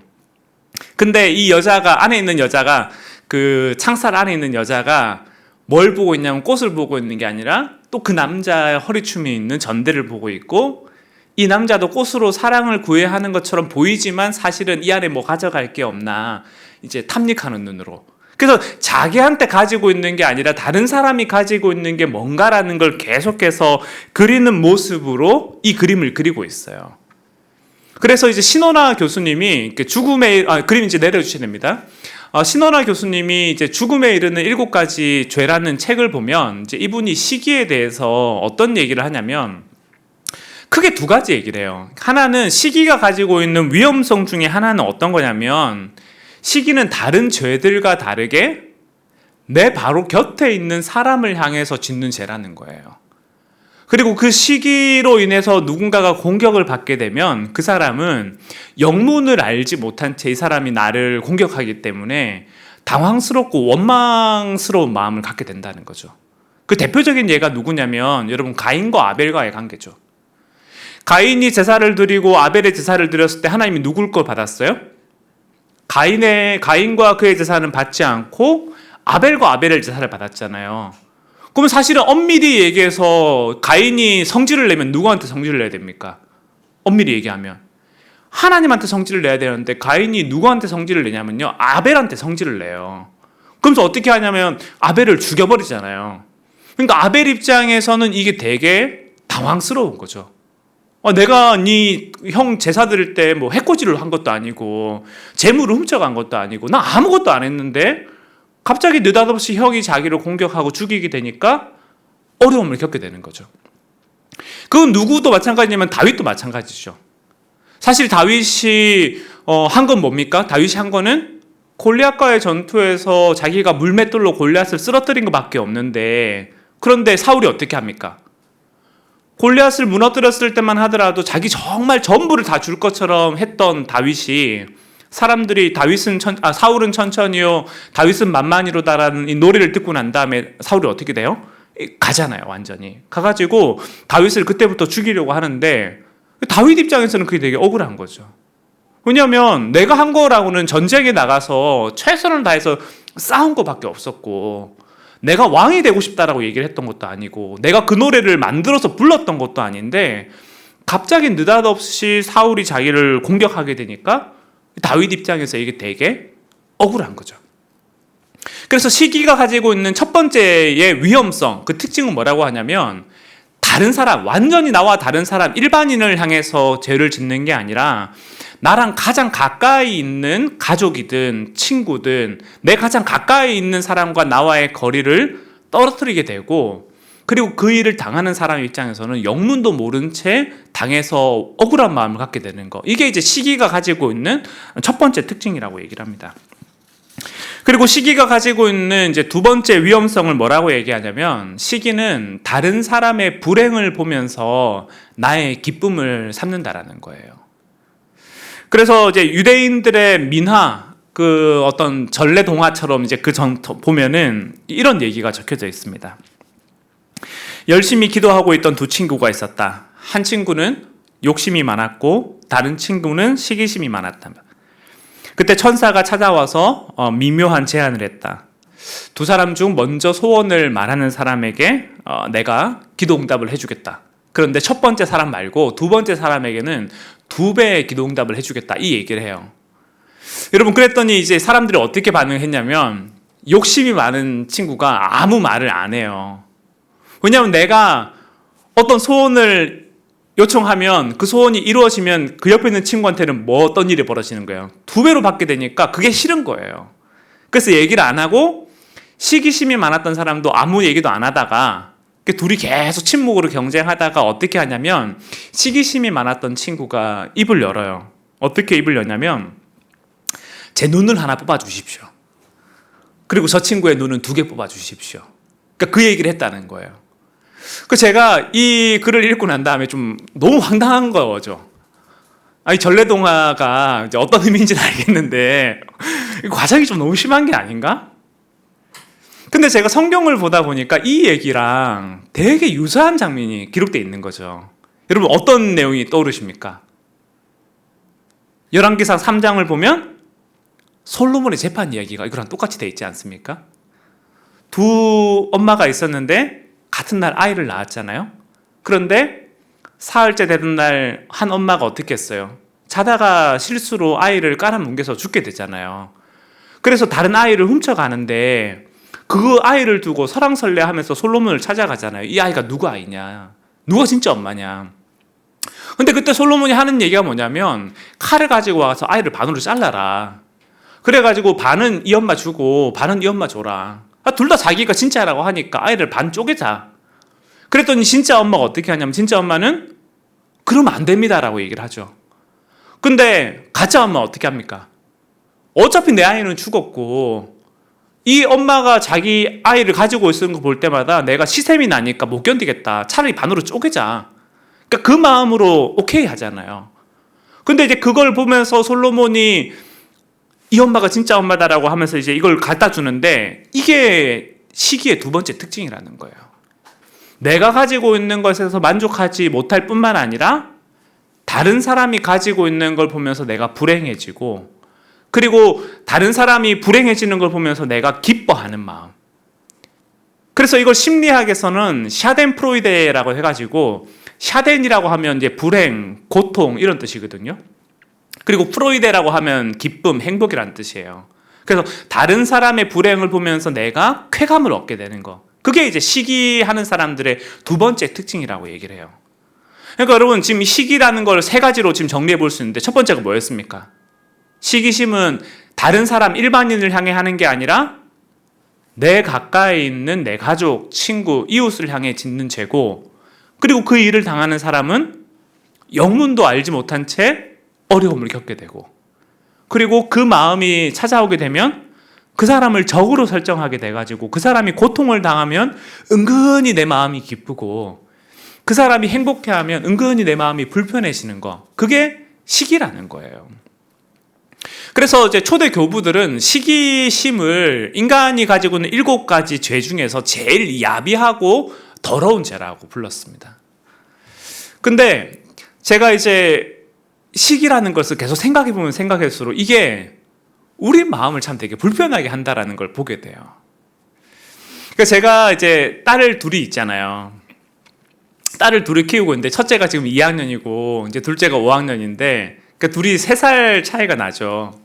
근데 이 여자가, 안에 있는 여자가, 그 창살 안에 있는 여자가 뭘 보고 있냐면 꽃을 보고 있는 게 아니라 또 그 남자의 허리춤이 있는 전대를 보고 있고, 이 남자도 꽃으로 사랑을 구해야 하는 것처럼 보이지만 사실은 이 안에 뭐 가져갈 게 없나 이제 탐닉하는 눈으로. 그래서 자기한테 가지고 있는 게 아니라 다른 사람이 가지고 있는 게 뭔가라는 걸 계속해서 그리는 모습으로 이 그림을 그리고 있어요. 그래서 이제 신원아 교수님이 죽음의 그림 이제 내려주셔야 됩니다. 신원아 교수님이 이제 죽음에 이르는 7가지 죄라는 책을 보면, 이제 이분이 시기에 대해서 어떤 얘기를 하냐면 크게 2가지 얘기를 해요. 하나는 시기가 가지고 있는 위험성 중에 하나는 어떤 거냐면, 시기는 다른 죄들과 다르게 내 바로 곁에 있는 사람을 향해서 짓는 죄라는 거예요. 그리고 그 시기로 인해서 누군가가 공격을 받게 되면 그 사람은 영문을 알지 못한 채 이 사람이 나를 공격하기 때문에 당황스럽고 원망스러운 마음을 갖게 된다는 거죠. 그 대표적인 예가 누구냐면, 여러분 가인과 아벨과의 관계죠. 가인이 제사를 드리고 아벨의 제사를 드렸을 때 하나님이 누굴 걸 받았어요? 가인과 그의 제사는 받지 않고 아벨과 아벨의 제사를 받았잖아요. 그럼 사실은 엄밀히 얘기해서 가인이 성질을 내면 누구한테 성질을 내야 됩니까? 엄밀히 얘기하면 하나님한테 성질을 내야 되는데 가인이 누구한테 성질을 내냐면요, 아벨한테 성질을 내요. 그러면서 어떻게 하냐면 아벨을 죽여버리잖아요. 그러니까 아벨 입장에서는 이게 되게 당황스러운 거죠. 내가 네 형 제사 드릴 때 뭐 해코지를 한 것도 아니고 재물을 훔쳐간 것도 아니고 나 아무것도 안 했는데 갑자기 느닷없이 형이 자기를 공격하고 죽이게 되니까 어려움을 겪게 되는 거죠. 그건 누구도 마찬가지냐면 다윗도 마찬가지죠. 사실 다윗이 한 건 뭡니까? 다윗이 한 거는 골리앗과의 전투에서 자기가 물맷돌로 골리앗을 쓰러뜨린 것밖에 없는데, 그런데 사울이 어떻게 합니까? 골리앗을 무너뜨렸을 때만 하더라도 자기 정말 전부를 다 줄 것처럼 했던 다윗이, 사람들이 사울은 천천히요, 다윗은 만만히로다라는 이 노래를 듣고 난 다음에 사울이 어떻게 돼요? 가잖아요, 완전히. 가가지고 다윗을 그때부터 죽이려고 하는데 다윗 입장에서는 그게 되게 억울한 거죠. 왜냐하면 내가 한 거라고는 전쟁에 나가서 최선을 다해서 싸운 것밖에 없었고, 내가 왕이 되고 싶다라고 얘기를 했던 것도 아니고, 내가 그 노래를 만들어서 불렀던 것도 아닌데 갑자기 느닷없이 사울이 자기를 공격하게 되니까 다윗 입장에서 이게 되게 억울한 거죠. 그래서 시기가 가지고 있는 첫 번째의 위험성, 그 특징은 뭐라고 하냐면, 다른 사람, 완전히 나와 다른 사람, 일반인을 향해서 죄를 짓는 게 아니라 나랑 가장 가까이 있는 가족이든 친구든 내 가장 가까이 있는 사람과 나와의 거리를 떨어뜨리게 되고, 그리고 그 일을 당하는 사람 입장에서는 영문도 모른 채 당해서 억울한 마음을 갖게 되는 거. 이게 이제 시기가 가지고 있는 첫 번째 특징이라고 얘기를 합니다. 그리고 시기가 가지고 있는 이제 두 번째 위험성을 뭐라고 얘기하냐면, 시기는 다른 사람의 불행을 보면서 나의 기쁨을 삼는다라는 거예요. 그래서 이제 유대인들의 민화, 그 어떤 전래 동화처럼 이제 그 전 보면은 이런 얘기가 적혀져 있습니다. 열심히 기도하고 있던 두 친구가 있었다. 한 친구는 욕심이 많았고 다른 친구는 시기심이 많았다. 그때 천사가 찾아와서 미묘한 제안을 했다. 두 사람 중 먼저 소원을 말하는 사람에게 내가 기도 응답을 해주겠다. 그런데 첫 번째 사람 말고 두 번째 사람에게는 2배의 기도 응답을 해주겠다, 이 얘기를 해요. 여러분, 그랬더니 이제 사람들이 어떻게 반응했냐면, 욕심이 많은 친구가 아무 말을 안 해요. 왜냐하면 내가 어떤 소원을 요청하면 그 소원이 이루어지면 그 옆에 있는 친구한테는 뭐 어떤 일이 벌어지는 거예요? 2배로 받게 되니까 그게 싫은 거예요. 그래서 얘기를 안 하고, 시기심이 많았던 사람도 아무 얘기도 안 하다가 둘이 계속 침묵으로 경쟁하다가 어떻게 하냐면, 시기심이 많았던 친구가 입을 열어요. 어떻게 입을 여냐면, 제 눈을 하나 뽑아주십시오. 그리고 저 친구의 눈은 2개 뽑아주십시오. 그러니까 그 얘기를 했다는 거예요. 그 제가 이 글을 읽고 난 다음에 좀 너무 황당한 거죠. 아니, 전래동화가 이제 어떤 의미인지는 알겠는데 이 과장이 좀 너무 심한 게 아닌가? 근데 제가 성경을 보다 보니까 이 얘기랑 되게 유사한 장면이 기록되어 있는 거죠. 여러분, 어떤 내용이 떠오르십니까? 열왕기상 3장을 보면 솔로몬의 재판 이야기가 이거랑 똑같이 되어 있지 않습니까? 두 엄마가 있었는데 같은 날 아이를 낳았잖아요. 그런데 사흘째 되던 날 한 엄마가 어떻게 했어요? 자다가 실수로 아이를 깔아뭉개서 죽게 되잖아요. 그래서 다른 아이를 훔쳐가는데 그 아이를 두고 설왕설래하면서 솔로몬을 찾아가잖아요. 이 아이가 누구 아이냐? 누가 진짜 엄마냐? 근데 그때 솔로몬이 하는 얘기가 뭐냐면, 칼을 가지고 와서 아이를 반으로 잘라라. 그래가지고 반은 이 엄마 주고 반은 이 엄마 줘라. 둘 다 자기가 진짜라고 하니까 아이를 반 쪼개자. 그랬더니 진짜 엄마가 어떻게 하냐면, 진짜 엄마는 그러면 안 됩니다라고 얘기를 하죠. 근데 가짜 엄마 어떻게 합니까? 어차피 내 아이는 죽었고 이 엄마가 자기 아이를 가지고 있는 거 볼 때마다 내가 시샘이 나니까 못 견디겠다, 차라리 반으로 쪼개자. 그러니까 그 마음으로 오케이 하잖아요. 근데 이제 그걸 보면서 솔로몬이 이 엄마가 진짜 엄마다라고 하면서 이제 이걸 갖다 주는데, 이게 시기의 두 번째 특징이라는 거예요. 내가 가지고 있는 것에서 만족하지 못할 뿐만 아니라 다른 사람이 가지고 있는 걸 보면서 내가 불행해지고, 그리고 다른 사람이 불행해지는 걸 보면서 내가 기뻐하는 마음. 그래서 이걸 심리학에서는 샤덴프로이데라고 해가지고, 샤덴이라고 하면 이제 불행, 고통 이런 뜻이거든요. 그리고 프로이데라고 하면 기쁨, 행복이라는 뜻이에요. 그래서 다른 사람의 불행을 보면서 내가 쾌감을 얻게 되는 거. 그게 이제 시기하는 사람들의 두 번째 특징이라고 얘기를 해요. 그러니까 여러분, 지금 시기라는 걸 세 가지로 지금 정리해 볼 수 있는데, 첫 번째가 뭐였습니까? 시기심은 다른 사람, 일반인을 향해 하는 게 아니라 내 가까이 있는 내 가족, 친구, 이웃을 향해 짓는 죄고, 그리고 그 일을 당하는 사람은 영문도 알지 못한 채 어려움을 겪게 되고, 그리고 그 마음이 찾아오게 되면 그 사람을 적으로 설정하게 돼가지고 그 사람이 고통을 당하면 은근히 내 마음이 기쁘고, 그 사람이 행복해하면 은근히 내 마음이 불편해지는 거, 그게 시기라는 거예요. 그래서 이제 초대 교부들은 시기심을 인간이 가지고 있는 7가지 죄 중에서 제일 야비하고 더러운 죄라고 불렀습니다. 근데 제가 이제 시기라는 것을 계속 생각해보면 생각할수록 이게 우리 마음을 참 되게 불편하게 한다라는 걸 보게 돼요. 그러니까 제가 이제 딸을 둘이 있잖아요. 딸을 둘을 키우고 있는데 첫째가 지금 2학년이고 이제 둘째가 5학년인데, 그러니까 둘이 3살 차이가 나죠.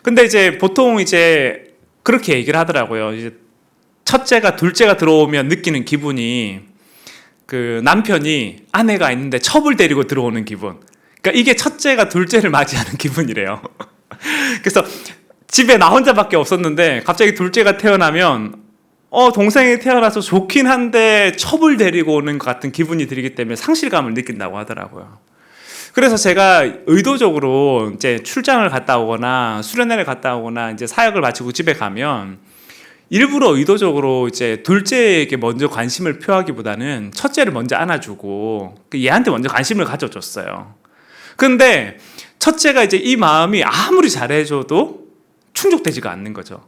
근데 이제 보통 이제 그렇게 얘기를 하더라고요. 이제 첫째가 둘째가 들어오면 느끼는 기분이, 그 남편이 아내가 있는데 첩을 데리고 들어오는 기분. 그러니까 이게 첫째가 둘째를 맞이하는 기분이래요. 그래서 집에 나 혼자밖에 없었는데 갑자기 둘째가 태어나면 동생이 태어나서 좋긴 한데 첩을 데리고 오는 것 같은 기분이 들기 때문에 상실감을 느낀다고 하더라고요. 그래서 제가 의도적으로 이제 출장을 갔다 오거나 수련회를 갔다 오거나 이제 사역을 마치고 집에 가면 일부러 의도적으로 이제 둘째에게 먼저 관심을 표하기보다는 첫째를 먼저 안아주고 얘한테 먼저 관심을 가져줬어요. 근데 첫째가 이제 이 마음이 아무리 잘해줘도 충족되지가 않는 거죠.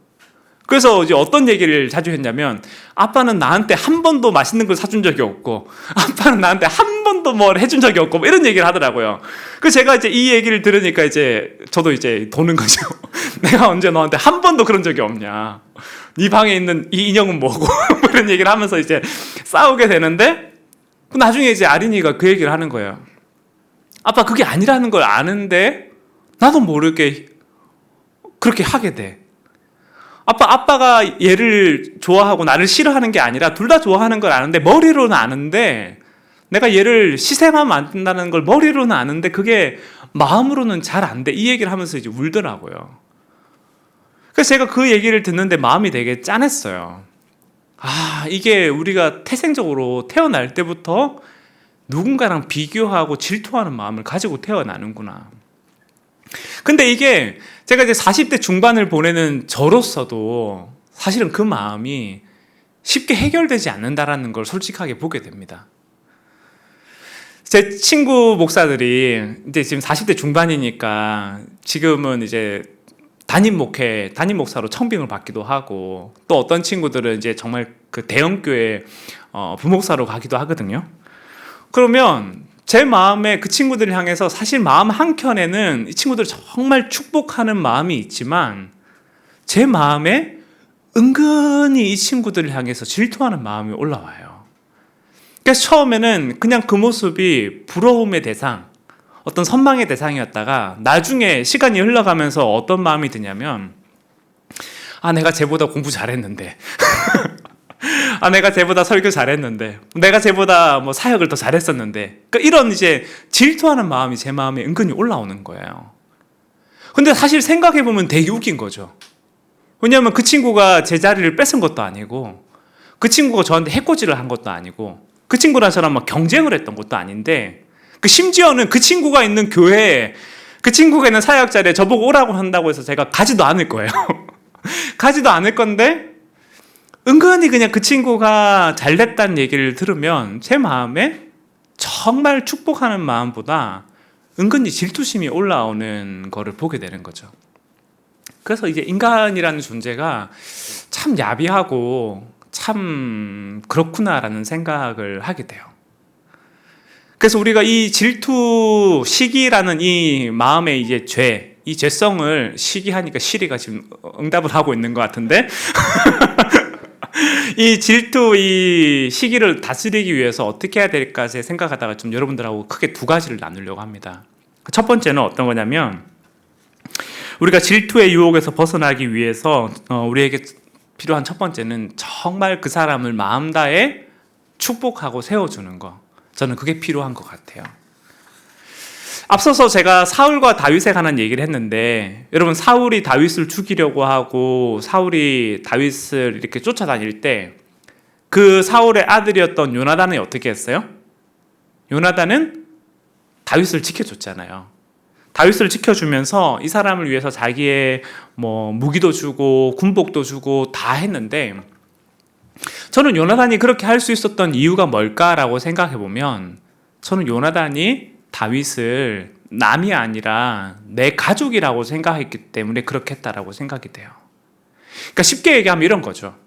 그래서 이제 어떤 얘기를 자주 했냐면, 아빠는 나한테 한 번도 맛있는 걸 사준 적이 없고, 아빠는 나한테 한 번도 뭘 해준 적이 없고, 뭐 이런 얘기를 하더라고요. 그래서 제가 이제 이 얘기를 들으니까 이제 저도 이제 도는 거죠. 내가 언제 너한테 한 번도 그런 적이 없냐. 네 방에 있는 이 인형은 뭐고, 뭐 이런 얘기를 하면서 이제 싸우게 되는데, 나중에 이제 아린이가 그 얘기를 하는 거예요. 아빠 그게 아니라는 걸 아는데 나도 모르게 그렇게 하게 돼. 아빠가 얘를 좋아하고 나를 싫어하는 게 아니라 둘 다 좋아하는 걸 아는데, 머리로는 아는데, 내가 얘를 희생하면 안 된다는 걸 머리로는 아는데 그게 마음으로는 잘 안 돼. 이 얘기를 하면서 이제 울더라고요. 그래서 제가 그 얘기를 듣는데 마음이 되게 짠했어요. 아, 이게 우리가 태생적으로 태어날 때부터 누군가랑 비교하고 질투하는 마음을 가지고 태어나는구나. 근데 이게 제가 이제 40대 중반을 보내는 저로서도 사실은 그 마음이 쉽게 해결되지 않는다라는 걸 솔직하게 보게 됩니다. 제 친구 목사들이 이제 지금 40대 중반이니까 지금은 이제 담임 목사로 청빙을 받기도 하고, 또 어떤 친구들은 이제 정말 그 대형교회 부목사로 가기도 하거든요. 그러면 제 마음에 그 친구들을 향해서 사실 마음 한켠에는 이 친구들을 정말 축복하는 마음이 있지만, 제 마음에 은근히 이 친구들을 향해서 질투하는 마음이 올라와요. 그래서 처음에는 그냥 그 모습이 부러움의 대상, 어떤 선망의 대상이었다가 나중에 시간이 흘러가면서 어떤 마음이 드냐면, 아, 내가 쟤보다 공부 잘했는데 아, 내가 쟤보다 설교 잘했는데, 내가 쟤보다 뭐 사역을 더 잘했었는데, 그러니까 이런 이제 질투하는 마음이 제 마음에 은근히 올라오는 거예요. 근데 사실 생각해보면 되게 웃긴 거죠. 왜냐하면 그 친구가 제 자리를 뺏은 것도 아니고, 그 친구가 저한테 해코지를 한 것도 아니고, 그 친구랑 저랑 막 경쟁을 했던 것도 아닌데, 심지어는 그 친구가 있는 교회에, 그 친구가 있는 사역 자리에 저보고 오라고 한다고 해서 제가 가지도 않을 거예요. 가지도 않을 건데, 은근히 그냥 그 친구가 잘됐다는 얘기를 들으면 제 마음에 정말 축복하는 마음보다 은근히 질투심이 올라오는 거를 보게 되는 거죠. 그래서 이제 인간이라는 존재가 참 야비하고 참 그렇구나라는 생각을 하게 돼요. 그래서 우리가 이 질투, 시기라는 이 마음의 이제 죄, 이 죄성을, 시기하니까 시리가 지금 응답을 하고 있는 것 같은데 이 질투 이 시기를 다스리기 위해서 어떻게 해야 될까 제 생각하다가 좀 여러분들하고 크게 두 가지를 나누려고 합니다. 첫 번째는 어떤 거냐면 우리가 질투의 유혹에서 벗어나기 위해서 우리에게 필요한 첫 번째는 정말 그 사람을 마음 다해 축복하고 세워주는 거. 저는 그게 필요한 것 같아요. 앞서서 제가 사울과 다윗에 관한 얘기를 했는데 여러분 사울이 다윗을 죽이려고 하고 사울이 다윗을 이렇게 쫓아다닐 때 그 사울의 아들이었던 요나단이 어떻게 했어요? 요나단은 다윗을 지켜줬잖아요. 다윗을 지켜주면서 이 사람을 위해서 자기의 무기도 주고 군복도 주고 다 했는데 저는 요나단이 그렇게 할 수 있었던 이유가 뭘까라고 생각해 보면 저는 요나단이 다윗을 남이 아니라 내 가족이라고 생각했기 때문에 그렇게 했다라고 생각이 돼요. 그러니까 쉽게 얘기하면 이런 거죠.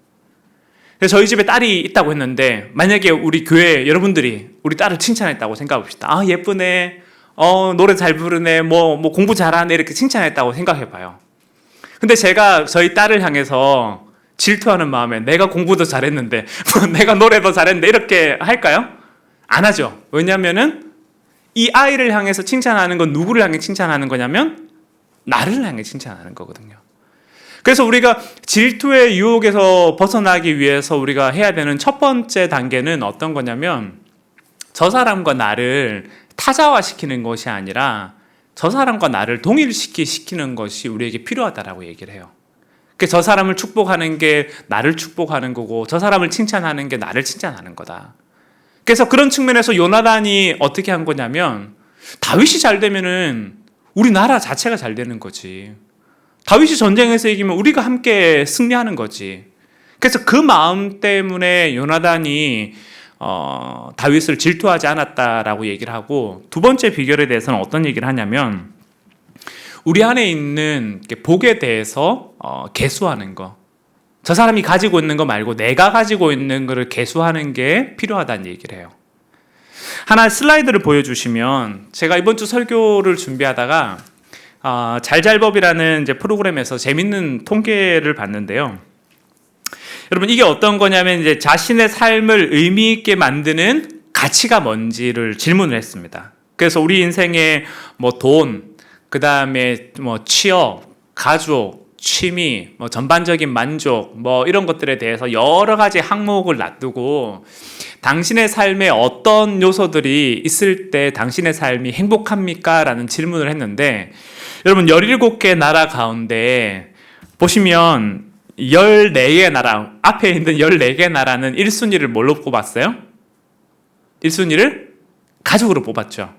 그래서 저희 집에 딸이 있다고 했는데 만약에 우리 교회 여러분들이 우리 딸을 칭찬했다고 생각해 봅시다. 아 예쁘네, 노래 잘 부르네, 뭐 공부 잘하네 이렇게 칭찬했다고 생각해 봐요. 근데 제가 저희 딸을 향해서 질투하는 마음에 내가 공부도 잘했는데 내가 노래도 잘했는데 이렇게 할까요? 안 하죠. 왜냐하면은 이 아이를 향해서 칭찬하는 건 누구를 향해 칭찬하는 거냐면 나를 향해 칭찬하는 거거든요. 그래서 우리가 질투의 유혹에서 벗어나기 위해서 우리가 해야 되는 첫 번째 단계는 어떤 거냐면 저 사람과 나를 타자화시키는 것이 아니라 저 사람과 나를 동일시키는 것이 우리에게 필요하다라고 얘기를 해요. 저 사람을 축복하는 게 나를 축복하는 거고 저 사람을 칭찬하는 게 나를 칭찬하는 거다. 그래서 그런 측면에서 요나단이 어떻게 한 거냐면 다윗이 잘 되면은 우리 나라 자체가 잘 되는 거지. 다윗이 전쟁에서 이기면 우리가 함께 승리하는 거지. 그래서 그 마음 때문에 요나단이 다윗을 질투하지 않았다라고 얘기를 하고 두 번째 비결에 대해서는 어떤 얘기를 하냐면 우리 안에 있는 복에 대해서 계수하는 거. 저 사람이 가지고 있는 거 말고 내가 가지고 있는 거를 계수하는 게 필요하다는 얘기를 해요. 하나 슬라이드를 보여주시면 제가 이번 주 설교를 준비하다가 잘잘법이라는 이제 프로그램에서 재밌는 통계를 봤는데요. 여러분 이게 어떤 거냐면 이제 자신의 삶을 의미 있게 만드는 가치가 뭔지를 질문을 했습니다. 그래서 우리 인생에 돈, 그 다음에 취업, 가족, 취미, 전반적인 만족, 이런 것들에 대해서 여러 가지 항목을 놔두고 당신의 삶에 어떤 요소들이 있을 때 당신의 삶이 행복합니까? 라는 질문을 했는데 여러분 17개 나라 가운데 보시면 14개 나라, 앞에 있는 14개 나라는 1순위를 뭘로 뽑았어요? 1순위를 가족으로 뽑았죠.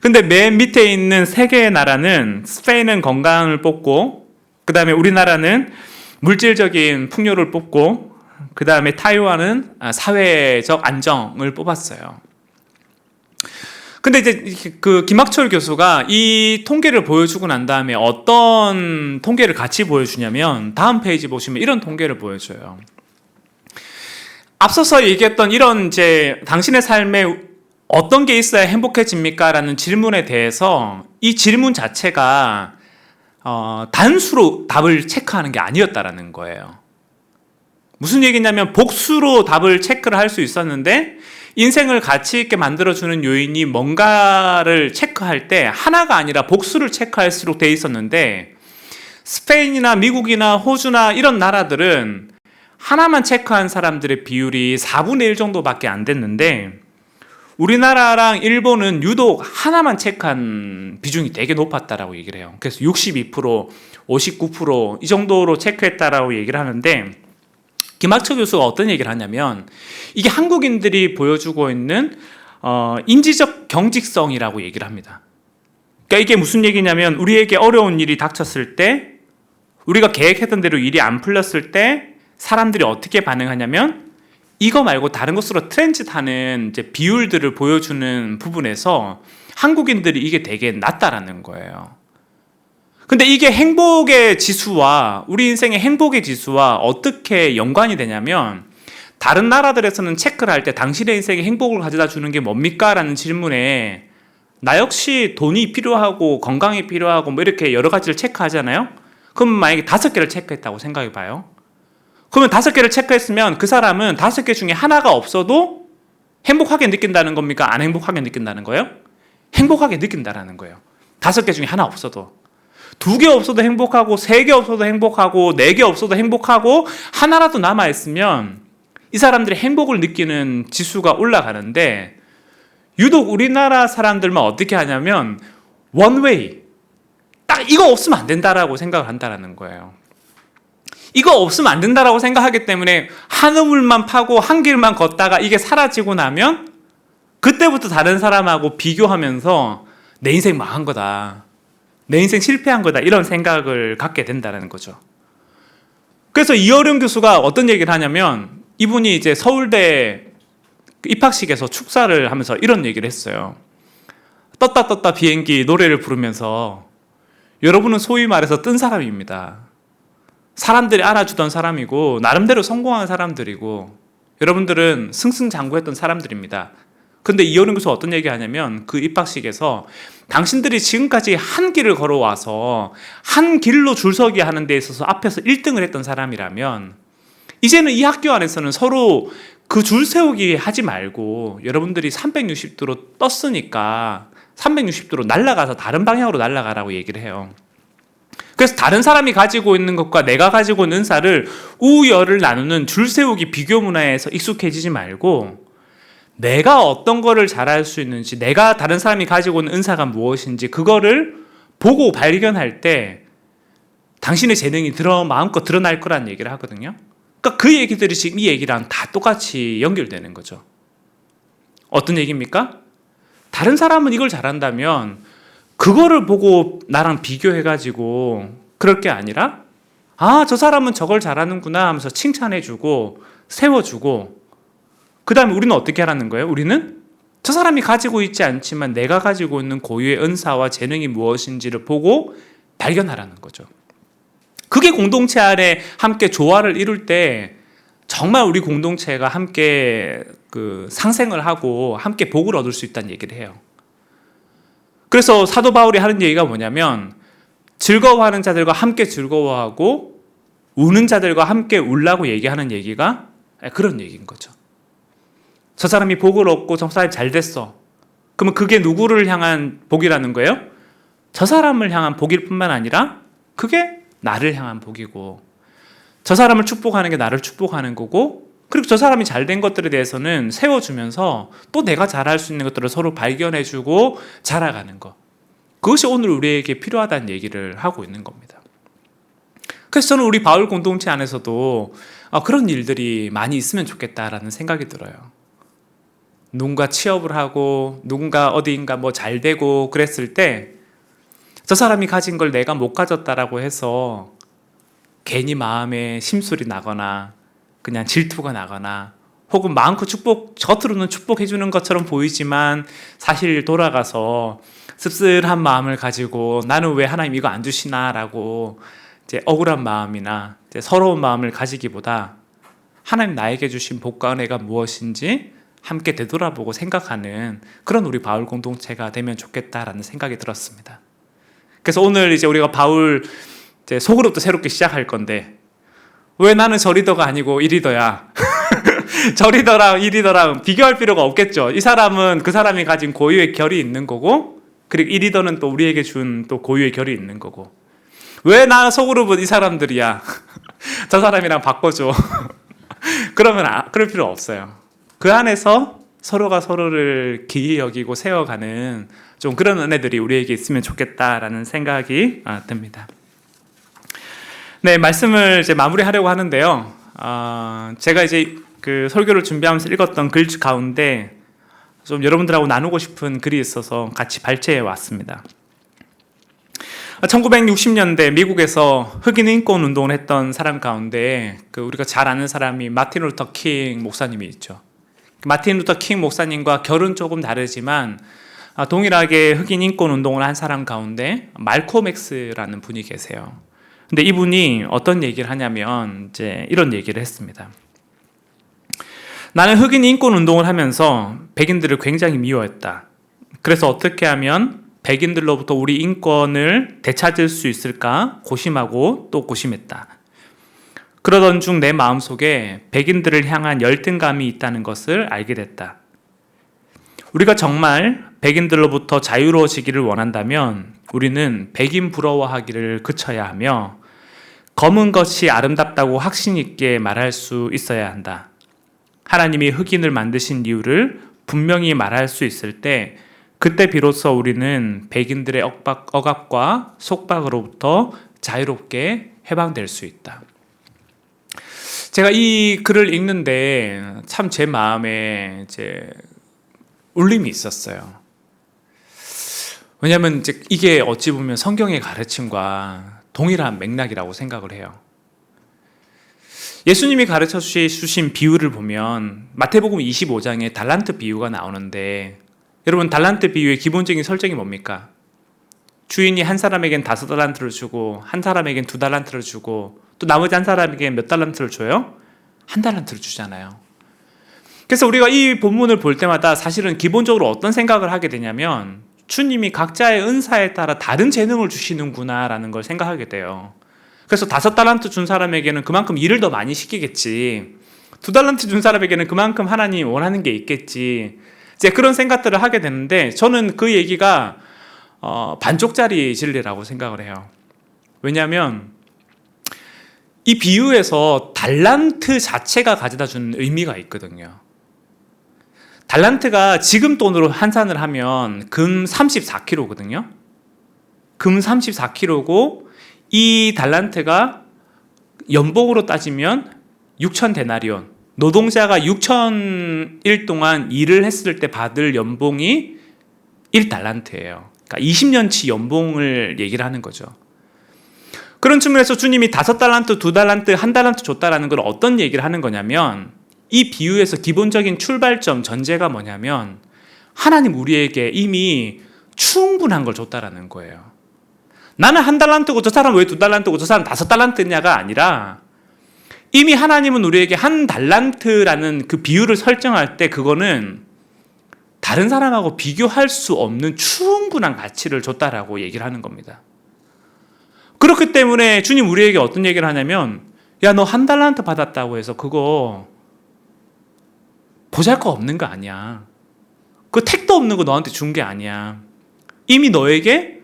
근데 맨 밑에 있는 3개의 나라는 스페인은 건강을 뽑고 그 다음에 우리나라는 물질적인 풍요를 뽑고 그 다음에 타이완은 사회적 안정을 뽑았어요. 근데 이제 그 김학철 교수가 이 통계를 보여주고 난 다음에 어떤 통계를 같이 보여주냐면 다음 페이지 보시면 이런 통계를 보여줘요. 앞서서 얘기했던 이런 이제 당신의 삶에 어떤 게 있어야 행복해집니까? 라는 질문에 대해서 이 질문 자체가 단수로 답을 체크하는 게 아니었다라는 거예요. 무슨 얘기냐면 복수로 답을 체크를 할 수 있었는데 인생을 가치 있게 만들어주는 요인이 뭔가를 체크할 때 하나가 아니라 복수를 체크할수록 돼 있었는데 스페인이나 미국이나 호주나 이런 나라들은 하나만 체크한 사람들의 비율이 4분의 1 정도밖에 안 됐는데 우리나라랑 일본은 유독 하나만 체크한 비중이 되게 높았다라고 얘기를 해요. 그래서 62%, 59% 이 정도로 체크했다라고 얘기를 하는데 김학철 교수가 어떤 얘기를 하냐면 이게 한국인들이 보여주고 있는 인지적 경직성이라고 얘기를 합니다. 그러니까 이게 무슨 얘기냐면 우리에게 어려운 일이 닥쳤을 때 우리가 계획했던 대로 일이 안 풀렸을 때 사람들이 어떻게 반응하냐면 이거 말고 다른 것으로 트랜짓하는 이제 비율들을 보여주는 부분에서 한국인들이 이게 되게 낮다라는 거예요. 근데 이게 행복의 지수와 우리 인생의 행복의 지수와 어떻게 연관이 되냐면 다른 나라들에서는 체크를 할 때 당신의 인생에 행복을 가져다 주는 게 뭡니까? 라는 질문에 나 역시 돈이 필요하고 건강이 필요하고 이렇게 여러 가지를 체크하잖아요. 그럼 만약에 5개를 체크했다고 생각해 봐요. 그러면 5개를 체크했으면 그 사람은 5개 중에 하나가 없어도 행복하게 느낀다는 겁니까? 안 행복하게 느낀다는 거예요? 행복하게 느낀다라는 거예요. 5개 중에 하나 없어도. 2개 없어도 행복하고, 3개 없어도 행복하고, 4개 없어도 행복하고, 하나라도 남아있으면 이 사람들이 행복을 느끼는 지수가 올라가는데, 유독 우리나라 사람들만 어떻게 하냐면 원웨이, 딱 이거 없으면 안 된다라고 생각을 한다는 거예요. 이거 없으면 안 된다라고 생각하기 때문에 한 우물만 파고 한 길만 걷다가 이게 사라지고 나면 그때부터 다른 사람하고 비교하면서 내 인생 망한 거다, 내 인생 실패한 거다, 이런 생각을 갖게 된다는 거죠. 그래서 이어룡 교수가 어떤 얘기를 하냐면, 이분이 이제 서울대 입학식에서 축사를 하면서 이런 얘기를 했어요. 떴다 비행기 노래를 부르면서, 여러분은 소위 말해서 뜬 사람입니다. 사람들이 알아주던 사람이고 나름대로 성공한 사람들이고 여러분들은 승승장구했던 사람들입니다. 근데 이어룡 교수가 어떤 얘기 하냐면, 그 입학식에서 당신들이 지금까지 한 길을 걸어와서 한 길로 줄서기 하는 데 있어서 앞에서 1등을 했던 사람이라면, 이제는 이 학교 안에서는 서로 그 줄 세우기 하지 말고 여러분들이 360도로 떴으니까 360도로 날아가서 다른 방향으로 날아가라고 얘기를 해요. 그래서 다른 사람이 가지고 있는 것과 내가 가지고 있는 은사를 우열을 나누는 줄 세우기 비교 문화에서 익숙해지지 말고, 내가 어떤 거를 잘할 수 있는지, 내가 다른 사람이 가지고 있는 은사가 무엇인지 그거를 보고 발견할 때 당신의 재능이 마음껏 드러날 거라는 얘기를 하거든요. 그러니까 그 얘기들이 지금 이 얘기랑 다 똑같이 연결되는 거죠. 어떤 얘기입니까? 다른 사람은 이걸 잘한다면 그거를 보고 나랑 비교해가지고 그럴 게 아니라, 아, 저 사람은 저걸 잘하는구나 하면서 칭찬해주고 세워주고, 그 다음에 우리는 어떻게 하라는 거예요? 우리는 저 사람이 가지고 있지 않지만 내가 가지고 있는 고유의 은사와 재능이 무엇인지를 보고 발견하라는 거죠. 그게 공동체 안에 함께 조화를 이룰 때 정말 우리 공동체가 함께 상생을 하고 함께 복을 얻을 수 있다는 얘기를 해요. 그래서 사도 바울이 하는 얘기가 뭐냐면, 즐거워하는 자들과 함께 즐거워하고 우는 자들과 함께 울라고 얘기하는 얘기가 그런 얘기인 거죠. 저 사람이 복을 얻고 저 사람이 잘 됐어. 그러면 그게 누구를 향한 복이라는 거예요? 저 사람을 향한 복일 뿐만 아니라 그게 나를 향한 복이고, 저 사람을 축복하는 게 나를 축복하는 거고, 그리고 저 사람이 잘된 것들에 대해서는 세워주면서 또 내가 잘할 수 있는 것들을 서로 발견해주고 자라가는 것, 그것이 오늘 우리에게 필요하다는 얘기를 하고 있는 겁니다. 그래서 저는 우리 바울 공동체 안에서도 그런 일들이 많이 있으면 좋겠다라는 생각이 들어요. 누군가 취업을 하고 누군가 어디인가 뭐 잘 되고 그랬을 때 저 사람이 가진 걸 내가 못 가졌다라고 해서 괜히 마음에 심술이 나거나 그냥 질투가 나거나, 혹은 마음껏 겉으로는 축복해 주는 것처럼 보이지만 사실 돌아가서 씁쓸한 마음을 가지고 나는 왜 하나님 이거 안 주시나라고 이제 억울한 마음이나 이제 서러운 마음을 가지기보다, 하나님 나에게 주신 복과 은혜가 무엇인지 함께 되돌아보고 생각하는 그런 우리 바울 공동체가 되면 좋겠다라는 생각이 들었습니다. 그래서 오늘 이제 우리가 바울 이제 속으로부터 새롭게 시작할 건데, 왜 나는 저 리더가 아니고 이 리더야? 저 리더랑 이 리더랑 비교할 필요가 없겠죠. 이 사람은 그 사람이 가진 고유의 결이 있는 거고, 그리고 이 리더는 또 우리에게 준 또 고유의 결이 있는 거고, 왜 나 속으로부터 이 사람들이야? 저 사람이랑 바꿔줘. 그러면 그럴 필요 없어요. 그 안에서 서로가 서로를 기이 여기고 세워가는 좀 그런 은혜들이 우리에게 있으면 좋겠다라는 생각이 듭니다. 네, 말씀을 이제 마무리하려고 하는데요. 제가 이제 그 설교를 준비하면서 읽었던 글 가운데 좀 여러분들하고 나누고 싶은 글이 있어서 같이 발췌해 왔습니다. 1960년대 미국에서 흑인 인권 운동을 했던 사람 가운데 우리가 잘 아는 사람이 마틴 루터 킹 목사님이 있죠. 마틴 루터 킹 목사님과 결은 조금 다르지만 동일하게 흑인 인권 운동을 한 사람 가운데 말콤 X라는 분이 계세요. 근데 이분이 어떤 얘기를 하냐면 이제 이런 얘기를 했습니다. 나는 흑인 인권 운동을 하면서 백인들을 굉장히 미워했다. 그래서 어떻게 하면 백인들로부터 우리 인권을 되찾을 수 있을까 고심하고 또 고심했다. 그러던 중 내 마음속에 백인들을 향한 열등감이 있다는 것을 알게 됐다. 우리가 정말 백인들로부터 자유로워지기를 원한다면 우리는 백인 부러워하기를 그쳐야 하며 검은 것이 아름답다고 확신 있게 말할 수 있어야 한다. 하나님이 흑인을 만드신 이유를 분명히 말할 수 있을 때 그때 비로소 우리는 백인들의 억압과 속박으로부터 자유롭게 해방될 수 있다. 제가 이 글을 읽는데 참 제 마음에 울림이 있었어요. 왜냐하면 이게 어찌 보면 성경의 가르침과 동일한 맥락이라고 생각을 해요. 예수님이 가르쳐 주신 비유를 보면 마태복음 25장에 달란트 비유가 나오는데, 여러분 달란트 비유의 기본적인 설정이 뭡니까? 주인이 한 사람에겐 5달란트를 주고 한 사람에겐 2달란트를 주고 또 나머지 한 사람에겐 몇 달란트를 줘요? 1달란트를 주잖아요. 그래서 우리가 이 본문을 볼 때마다 사실은 기본적으로 어떤 생각을 하게 되냐면 주님이 각자의 은사에 따라 다른 재능을 주시는구나 라는 걸 생각하게 돼요. 그래서 5달란트 준 사람에게는 그만큼 일을 더 많이 시키겠지, 2달란트 준 사람에게는 그만큼 하나님이 원하는 게 있겠지, 이제 그런 생각들을 하게 되는데, 저는 그 얘기가 반쪽짜리 진리라고 생각을 해요. 왜냐하면 이 비유에서 달란트 자체가 가져다 주는 의미가 있거든요. 달란트가 지금 돈으로 환산을 하면 금 34kg거든요. 금 34kg고 이 달란트가 연봉으로 따지면 6,000데나리온, 노동자가 6,000일 동안 일을 했을 때 받을 연봉이 1달란트예요. 그러니까 20년치 연봉을 얘기를 하는 거죠. 그런 측면에서 주님이 5달란트, 2달란트, 1달란트 줬다라는 건 어떤 얘기를 하는 거냐면, 이 비유에서 기본적인 출발점, 전제가 뭐냐면 하나님 우리에게 이미 충분한 걸 줬다라는 거예요. 나는 1달란트고 저 사람 왜 2달란트고 저 사람 5달란트냐가 아니라, 이미 하나님은 우리에게 1달란트라는 그 비율을 설정할 때 그거는 다른 사람하고 비교할 수 없는 충분한 가치를 줬다라고 얘기를 하는 겁니다. 그렇기 때문에 주님 우리에게 어떤 얘기를 하냐면, 야, 너 1달란트 받았다고 해서 그거 보잘것 없는 거 아니야. 그 택도 없는 거 너한테 준 게 아니야. 이미 너에게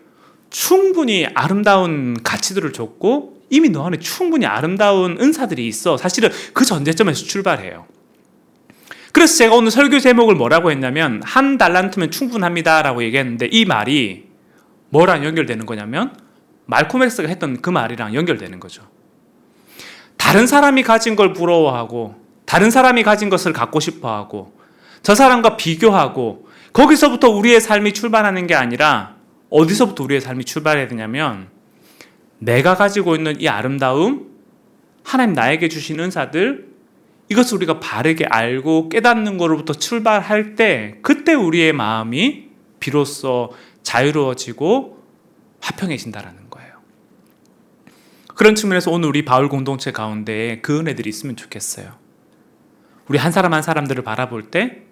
충분히 아름다운 가치들을 줬고 이미 너 안에 충분히 아름다운 은사들이 있어. 사실은 그 전제점에서 출발해요. 그래서 제가 오늘 설교 제목을 뭐라고 했냐면 1달란트면 충분합니다 라고 얘기했는데, 이 말이 뭐랑 연결되는 거냐면 말콤 X가 했던 그 말이랑 연결되는 거죠. 다른 사람이 가진 걸 부러워하고 다른 사람이 가진 것을 갖고 싶어하고 저 사람과 비교하고 거기서부터 우리의 삶이 출발하는 게 아니라 어디서부터 우리의 삶이 출발해야 되냐면, 내가 가지고 있는 이 아름다움, 하나님 나에게 주신 은사들, 이것을 우리가 바르게 알고 깨닫는 것으로부터 출발할 때 그때 우리의 마음이 비로소 자유로워지고 화평해진다라는 거예요. 그런 측면에서 오늘 우리 바울 공동체 가운데 그 은혜들이 있으면 좋겠어요. 우리 한 사람 한 사람들을 바라볼 때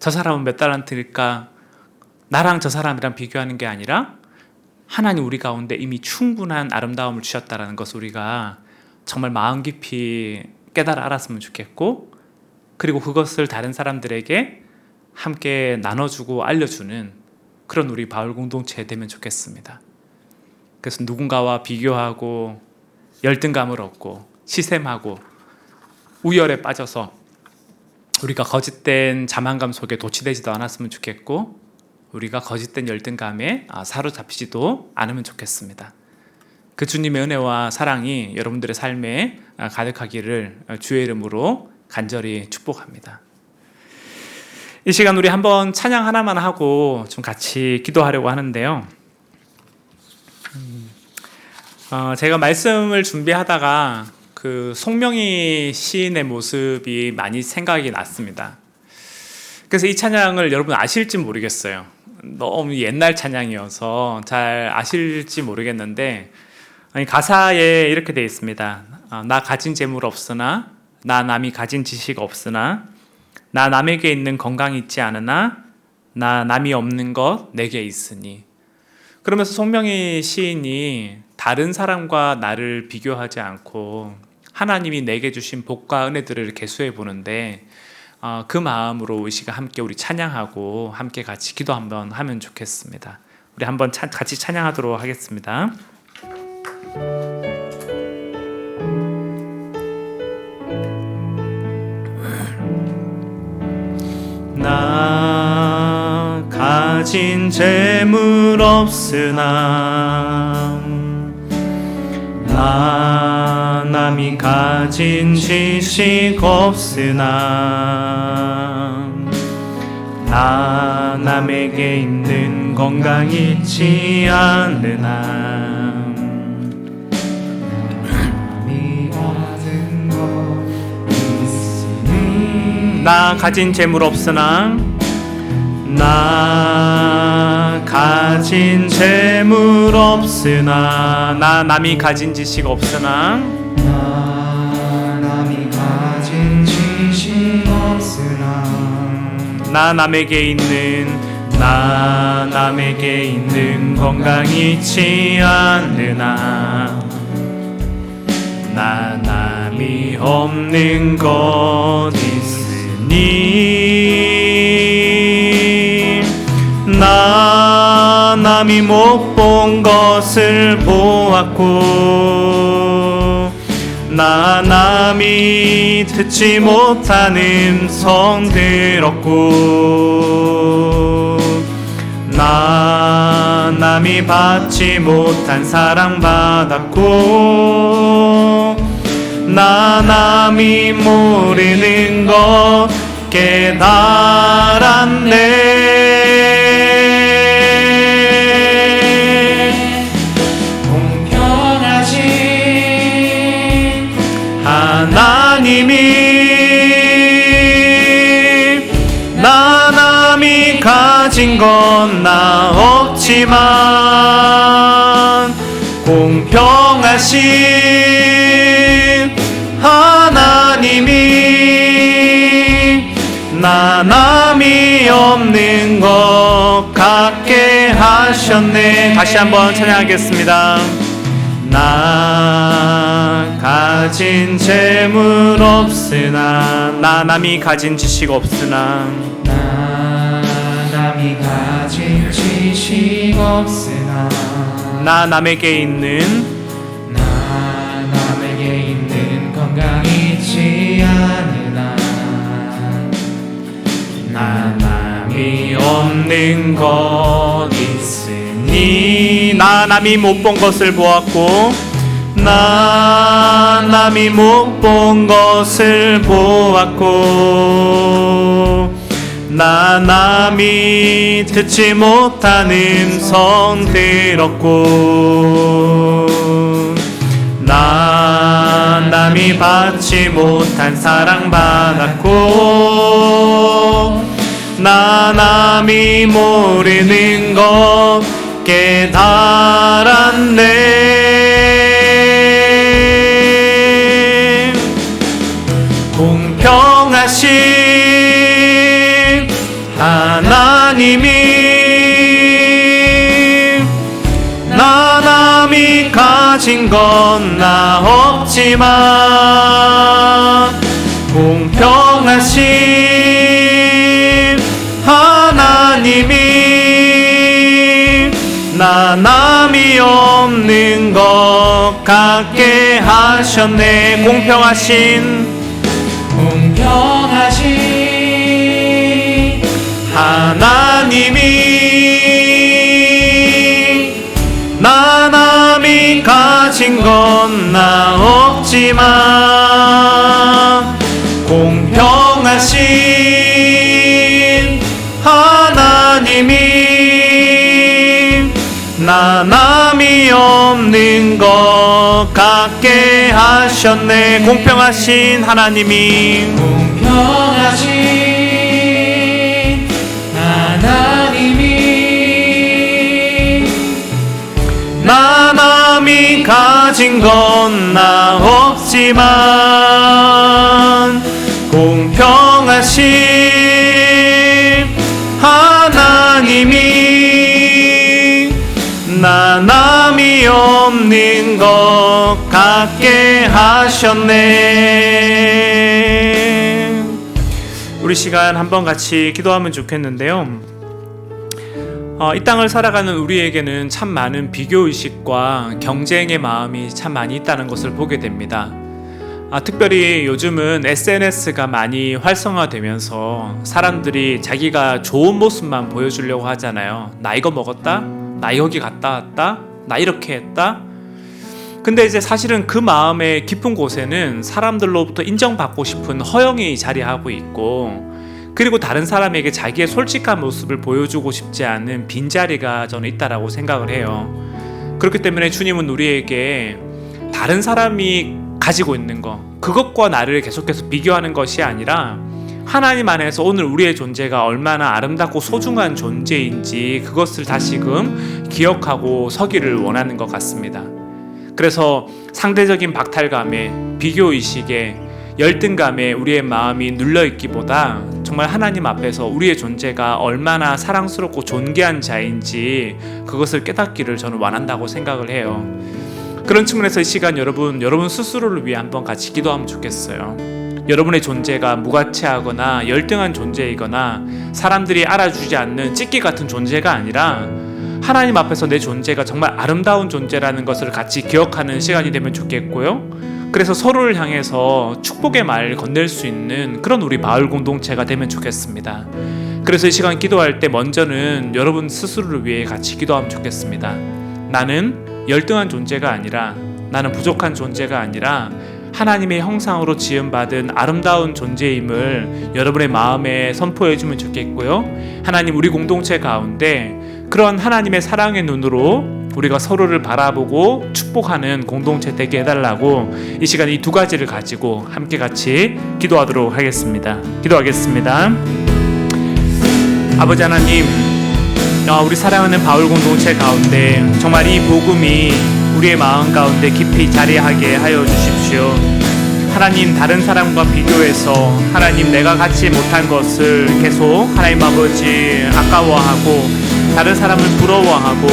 저 사람은 몇 달란트일까? 나랑 저 사람이랑 비교하는 게 아니라 하나님 우리 가운데 이미 충분한 아름다움을 주셨다는 것을 우리가 정말 마음 깊이 깨달아 알았으면 좋겠고, 그리고 그것을 다른 사람들에게 함께 나눠주고 알려주는 그런 우리 바울 공동체 되면 좋겠습니다. 그래서 누군가와 비교하고 열등감을 얻고 시샘하고 우열에 빠져서 우리가 거짓된 자만감 속에 도취되지도 않았으면 좋겠고, 우리가 거짓된 열등감에 사로잡히지도 않으면 좋겠습니다. 그 주님의 은혜와 사랑이 여러분들의 삶에 가득하기를 주의 이름으로 간절히 축복합니다. 이 시간 우리 한번 찬양 하나만 하고 좀 같이 기도하려고 하는데요. 제가 말씀을 준비하다가 그 송명희 시인의 모습이 많이 생각이 났습니다. 그래서 이 찬양을 여러분 아실지 모르겠어요. 너무 옛날 찬양이어서 잘 아실지 모르겠는데, 가사에 이렇게 되어 있습니다. 나 가진 재물 없으나, 나 남이 가진 지식 없으나, 나 남에게 있는 건강이 있지 않으나, 나 남이 없는 것 내게 있으니. 그러면서 송명희 시인이 다른 사람과 나를 비교하지 않고 하나님이 내게 주신 복과 은혜들을 계수해 보는데 그 마음으로 이 시간 함께 우리 찬양하고 함께 같이 기도 한번 하면 좋겠습니다. 우리 한번 같이 찬양하도록 하겠습니다. 나 가진 재물 없으나 나 남이 가진 지식 없으나 나 남에게 있는 건강 있지 않으나 나 가진 재물 없으나 나 가진 재물 없으나 나 남이 가진 지식 없으나 나 남이 가진 지식 없으나 나 남에게 있는 건강 있지 않으나 나 남이 없는 것 있으니 나 남이 못 본 것을 보았고 나 남이 듣지 못한 음성 들었고 나 남이 받지 못한 사랑 받았고 나 남이 모르는 것 깨달았네. 공평하신 하나님이 나 남이 가진 건 나 없지만 공평하신 하나님이 나 남이 없는 것 같게 하셨네. 다시 한번 찬양하겠습니다. 나 가진 재물 없으나 나 남이 가진 지식 없으나 나 남이 가진 지식 없으나 나 남에게 있는 건강 있지 않으나 나 남이 없는 것 있으니 나 남이 못 본 것을 보았고 나 남이 못 본 것을 보았고 나 남이 듣지 못한 음성 들었고 나 남이 받지 못한 사랑 받았고 나 남이 모르는 것 깨달았네. 공평하신 하나님이 나 남이 가진 건 나 없지만 공평하신 하나님이 나 남이 없는 것 같게 하셨네. 공평하신 하나님이 나 남이 가진 건 나 없지만 공평하신 하나님이 나 남이 없는 것 같게 하셨네. 공평하신 하나님이 나 남이 가진 건 나 없지만 공평하신 하나님이 나 남이 없는 것 갖게 하셨네. 우리 시간 한번 같이 기도하면 좋겠는데요. 이 땅을 살아가는 우리에게는 참 많은 비교의식과 경쟁의 마음이 참 많이 있다는 것을 보게 됩니다. 특별히 요즘은 SNS가 많이 활성화되면서 사람들이 자기가 좋은 모습만 보여주려고 하잖아요. 나 이거 먹었다? 나 여기 갔다 왔다? 나 이렇게 했다? 근데 이제 사실은 그 마음의 깊은 곳에는 사람들로부터 인정받고 싶은 허영이 자리하고 있고, 그리고 다른 사람에게 자기의 솔직한 모습을 보여주고 싶지 않은 빈자리가 저는 있다라고 생각을 해요. 그렇기 때문에 주님은 우리에게 다른 사람이 가지고 있는 것, 그것과 나를 계속해서 비교하는 것이 아니라 하나님 안에서 오늘 우리의 존재가 얼마나 아름답고 소중한 존재인지 그것을 다시금 기억하고 서기를 원하는 것 같습니다. 그래서 상대적인 박탈감에, 비교의식에, 열등감에 우리의 마음이 눌려있기보다 정말 하나님 앞에서 우리의 존재가 얼마나 사랑스럽고 존귀한 자인지 그것을 깨닫기를 저는 원한다고 생각을 해요. 그런 측면에서 이 시간 여러분 스스로를 위해 한번 같이 기도하면 좋겠어요. 여러분의 존재가 무가치하거나 열등한 존재이거나 사람들이 알아주지 않는 찢기 같은 존재가 아니라 하나님 앞에서 내 존재가 정말 아름다운 존재라는 것을 같이 기억하는 시간이 되면 좋겠고요. 그래서 서로를 향해서 축복의 말 건넬 수 있는 그런 우리 마을 공동체가 되면 좋겠습니다. 그래서 이 시간 기도할 때 먼저는 여러분 스스로를 위해 같이 기도하면 좋겠습니다. 나는 열등한 존재가 아니라, 나는 부족한 존재가 아니라 하나님의 형상으로 지음받은 아름다운 존재임을 여러분의 마음에 선포해 주면 좋겠고요. 하나님, 우리 공동체 가운데 그런 하나님의 사랑의 눈으로 우리가 서로를 바라보고 축복하는 공동체 되게 해달라고 이 시간 이 두 가지를 가지고 함께 같이 기도하도록 하겠습니다. 기도하겠습니다. 아버지 하나님, 우리 사랑하는 바울 공동체 가운데 정말 이 복음이 우리의 마음 가운데 깊이 자리하게 하여 주십시오. 하나님, 다른 사람과 비교해서 하나님 내가 갖지 못한 것을 계속 하나님 아버지 아까워하고 다른 사람을 부러워하고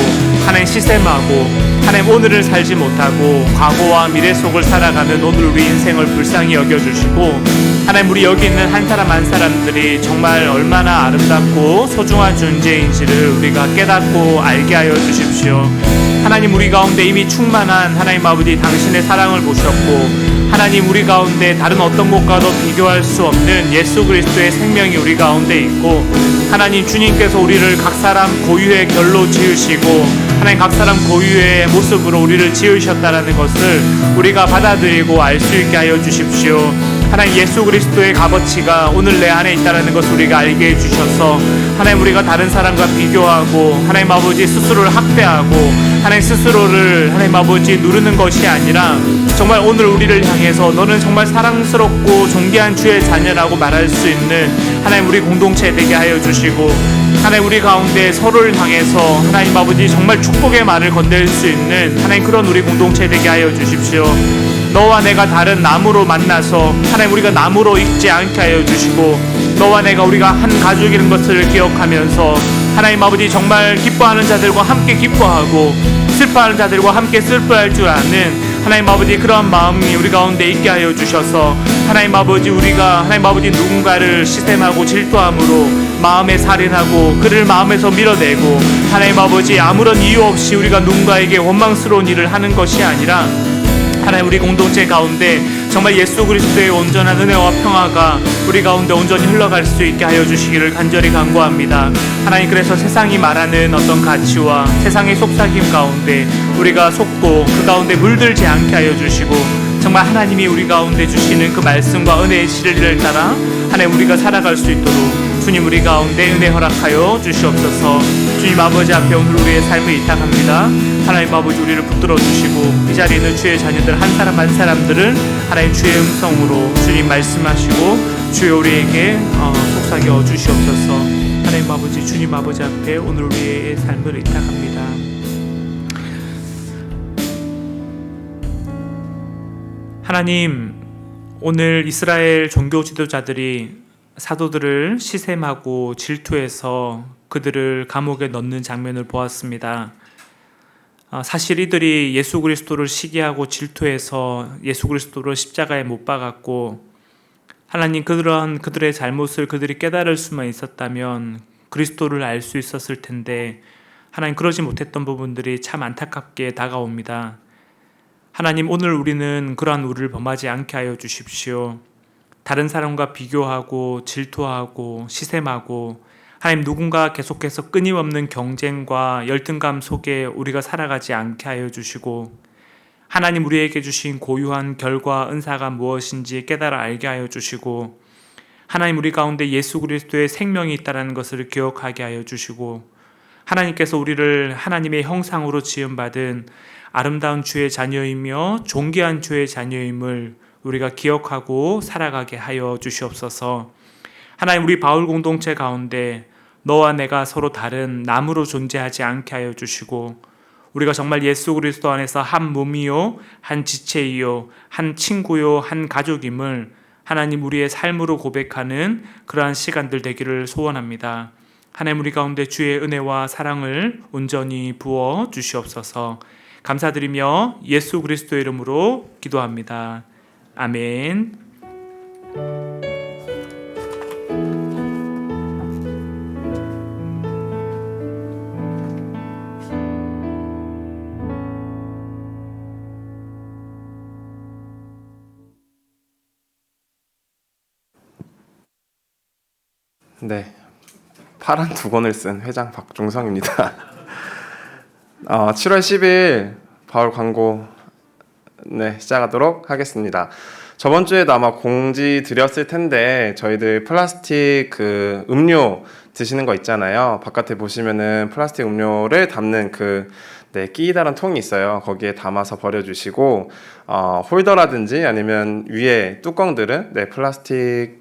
하나님 시샘하고 하나님 오늘을 살지 못하고 과거와 미래 속을 살아가는 오늘 우리 인생을 불쌍히 여겨주시고 하나님, 우리 여기 있는 한 사람 한 사람들이 정말 얼마나 아름답고 소중한 존재인지를 우리가 깨닫고 알게 하여 주십시오. 하나님, 우리 가운데 이미 충만한 하나님 아버지 당신의 사랑을 보셨고 하나님, 우리 가운데 다른 어떤 것과도 비교할 수 없는 예수 그리스도의 생명이 우리 가운데 있고 하나님, 주님께서 우리를 각 사람 고유의 결로 지으시고 하나님 각 사람 고유의 모습으로 우리를 지으셨다라는 것을 우리가 받아들이고 알 수 있게 하여 주십시오. 하나님, 예수 그리스도의 값어치가 오늘 내 안에 있다라는 것을 우리가 알게 해주셔서 하나님, 우리가 다른 사람과 비교하고 하나님 아버지 스스로를 학대하고 하나님 스스로를 하나님 아버지 누르는 것이 아니라 정말 오늘 우리를 향해서 너는 정말 사랑스럽고 존귀한 주의 자녀라고 말할 수 있는 하나님 우리 공동체 되게 하여 주시고 하나님, 우리 가운데 서로를 향해서 하나님 아버지 정말 축복의 말을 건넬 수 있는 하나님 그런 우리 공동체 되게 하여 주십시오. 너와 내가 다른 나무로 만나서 하나님 우리가 나무로 익지 않게 하여 주시고 너와 내가 우리가 한 가족이라는 것을 기억하면서 하나님 아버지 정말 기뻐하는 자들과 함께 기뻐하고 슬퍼하는 자들과 함께 슬퍼할 줄 아는 하나님 아버지 그러한 마음이 우리 가운데 있게 하여 주셔서 하나님 아버지 우리가 하나님 아버지 누군가를 시샘하고 질투함으로 마음에 살인하고 그를 마음에서 밀어내고 하나님 아버지 아무런 이유 없이 우리가 누군가에게 원망스러운 일을 하는 것이 아니라 하나님 우리 공동체 가운데 정말 예수 그리스도의 온전한 은혜와 평화가 우리 가운데 온전히 흘러갈 수 있게 하여 주시기를 간절히 간구합니다. 하나님, 그래서 세상이 말하는 어떤 가치와 세상의 속삭임 가운데 우리가 속고 그 가운데 물들지 않게 하여 주시고 정말 하나님이 우리 가운데 주시는 그 말씀과 은혜의 진리를 따라 하나님 우리가 살아갈 수 있도록 주님 우리 가운데 은혜 허락하여 주시옵소서. 주님 아버지 앞에 오늘 우리의 삶을 의탁합니다. 하나님 아버지 우리를 붙들어 주시고 이 자리에 있는 주의 자녀들 한 사람 한 사람들을 하나님 주의 음성으로 주님 말씀하시고 주여 우리에게 속삭여 주시옵소서. 하나님 아버지 주님 아버지 앞에 오늘 우리의 삶을 의탁합니다. 하나님, 오늘 이스라엘 종교 지도자들이 사도들을 시샘하고 질투해서 그들을 감옥에 넣는 장면을 보았습니다. 사실 이들이 예수 그리스도를 시기하고 질투해서 예수 그리스도를 십자가에 못 박았고, 하나님 그들의 잘못을 그들이 깨달을 수만 있었다면 그리스도를 알 수 있었을 텐데, 하나님 그러지 못했던 부분들이 참 안타깝게 다가옵니다. 하나님, 오늘 우리는 그러한 우리를 범하지 않게 하여 주십시오. 다른 사람과 비교하고 질투하고 시샘하고, 하나님 누군가 계속해서 끊임없는 경쟁과 열등감 속에 우리가 살아가지 않게 하여 주시고, 하나님 우리에게 주신 고유한 결과 은사가 무엇인지 깨달아 알게 하여 주시고, 하나님 우리 가운데 예수 그리스도의 생명이 있다는 것을 기억하게 하여 주시고, 하나님께서 우리를 하나님의 형상으로 지음받은 아름다운 주의 자녀이며 존귀한 주의 자녀임을 우리가 기억하고 살아가게 하여 주시옵소서. 하나님, 우리 바울 공동체 가운데 너와 내가 서로 다른 남으로 존재하지 않게 하여 주시고, 우리가 정말 예수 그리스도 안에서 한 몸이요, 한 지체이요, 한 친구요, 한 가족임을 하나님 우리의 삶으로 고백하는 그러한 시간들 되기를 소원합니다. 하나님, 우리 가운데 주의 은혜와 사랑을 온전히 부어 주시옵소서. 감사드리며 예수 그리스도의 이름으로 기도합니다. 아멘. 네, 파란 두 권을 쓴 회장 박중성입니다. 7월 10일 바울 광고 시작하도록 하겠습니다. 저번 주에도 아마 공지 드렸을 텐데, 저희들 플라스틱 음료 드시는 거 있잖아요. 바깥에 보시면은 플라스틱 음료를 담는 끼다란 통이 있어요. 거기에 담아서 버려주시고, 홀더라든지 아니면 위에 뚜껑들은 플라스틱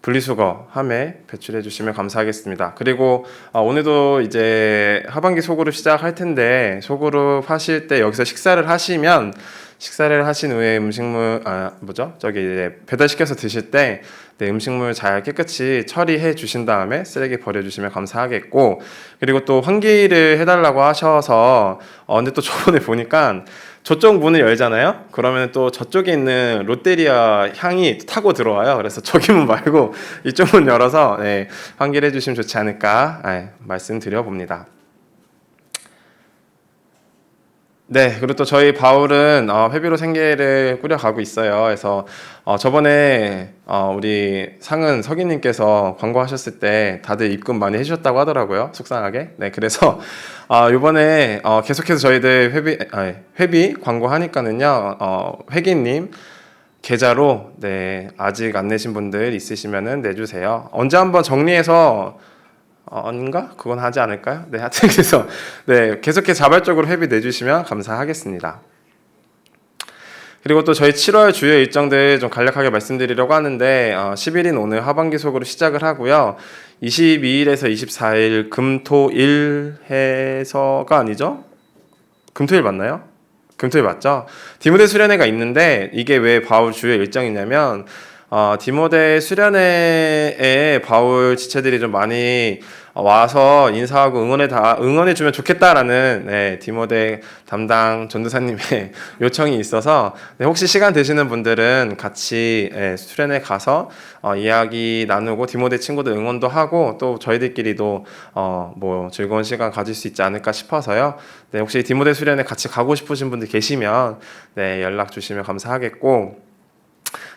분리수거함에 배출해 주시면 감사하겠습니다. 그리고 오늘도 이제 하반기 소그룹 시작할 텐데, 소그룹 하실 때 여기서 식사를 하신 후에 음식물 이제 배달시켜서 드실 때 음식물 잘 깨끗이 처리해 주신 다음에 쓰레기 버려주시면 감사하겠고, 그리고 또 환기를 해달라고 하셔서 근데 또 저번에 보니까 저쪽 문을 열잖아요. 그러면 또 저쪽에 있는 롯데리아 향이 타고 들어와요. 그래서 저기 문 말고 이쪽 문 열어서 환기를 해주시면 좋지 않을까 말씀드려 봅니다. 네, 그리고 또 저희 바울은 회비로 생계를 꾸려가고 있어요. 그래서 저번에 우리 상은 서기님께서 광고하셨을 때 다들 입금 많이 해주셨다고 하더라고요. 속상하게. 네, 그래서 이번에 계속해서 저희들 회비 광고하니까는요, 회기님 계좌로 아직 안 내신 분들 있으시면은 내주세요. 언제 한번 정리해서 아닌가? 그건 하지 않을까요? 네, 하여튼 그래서 계속해서 자발적으로 회비 내주시면 감사하겠습니다. 그리고 또 저희 7월 주요 일정들 좀 간략하게 말씀드리려고 하는데, 10일인 오늘 하반기 소그룹 시작을 하고요. 22일에서 24일 금토일 해서가 아니죠? 금토일 맞나요? 금토일 맞죠? 디모데 수련회가 있는데, 이게 왜 바울 주요 일정이냐면, 디모데 수련회에 바울 지체들이 좀 많이 와서 인사하고 응원해주면 좋겠다라는 디모데 담당 전도사님의 요청이 있어서, 혹시 시간 되시는 분들은 같이 수련회 가서 이야기 나누고 디모데 친구들 응원도 하고, 또 저희들끼리도 즐거운 시간 가질 수 있지 않을까 싶어서요. 혹시 디모데 수련회 같이 가고 싶으신 분들 계시면 연락 주시면 감사하겠고,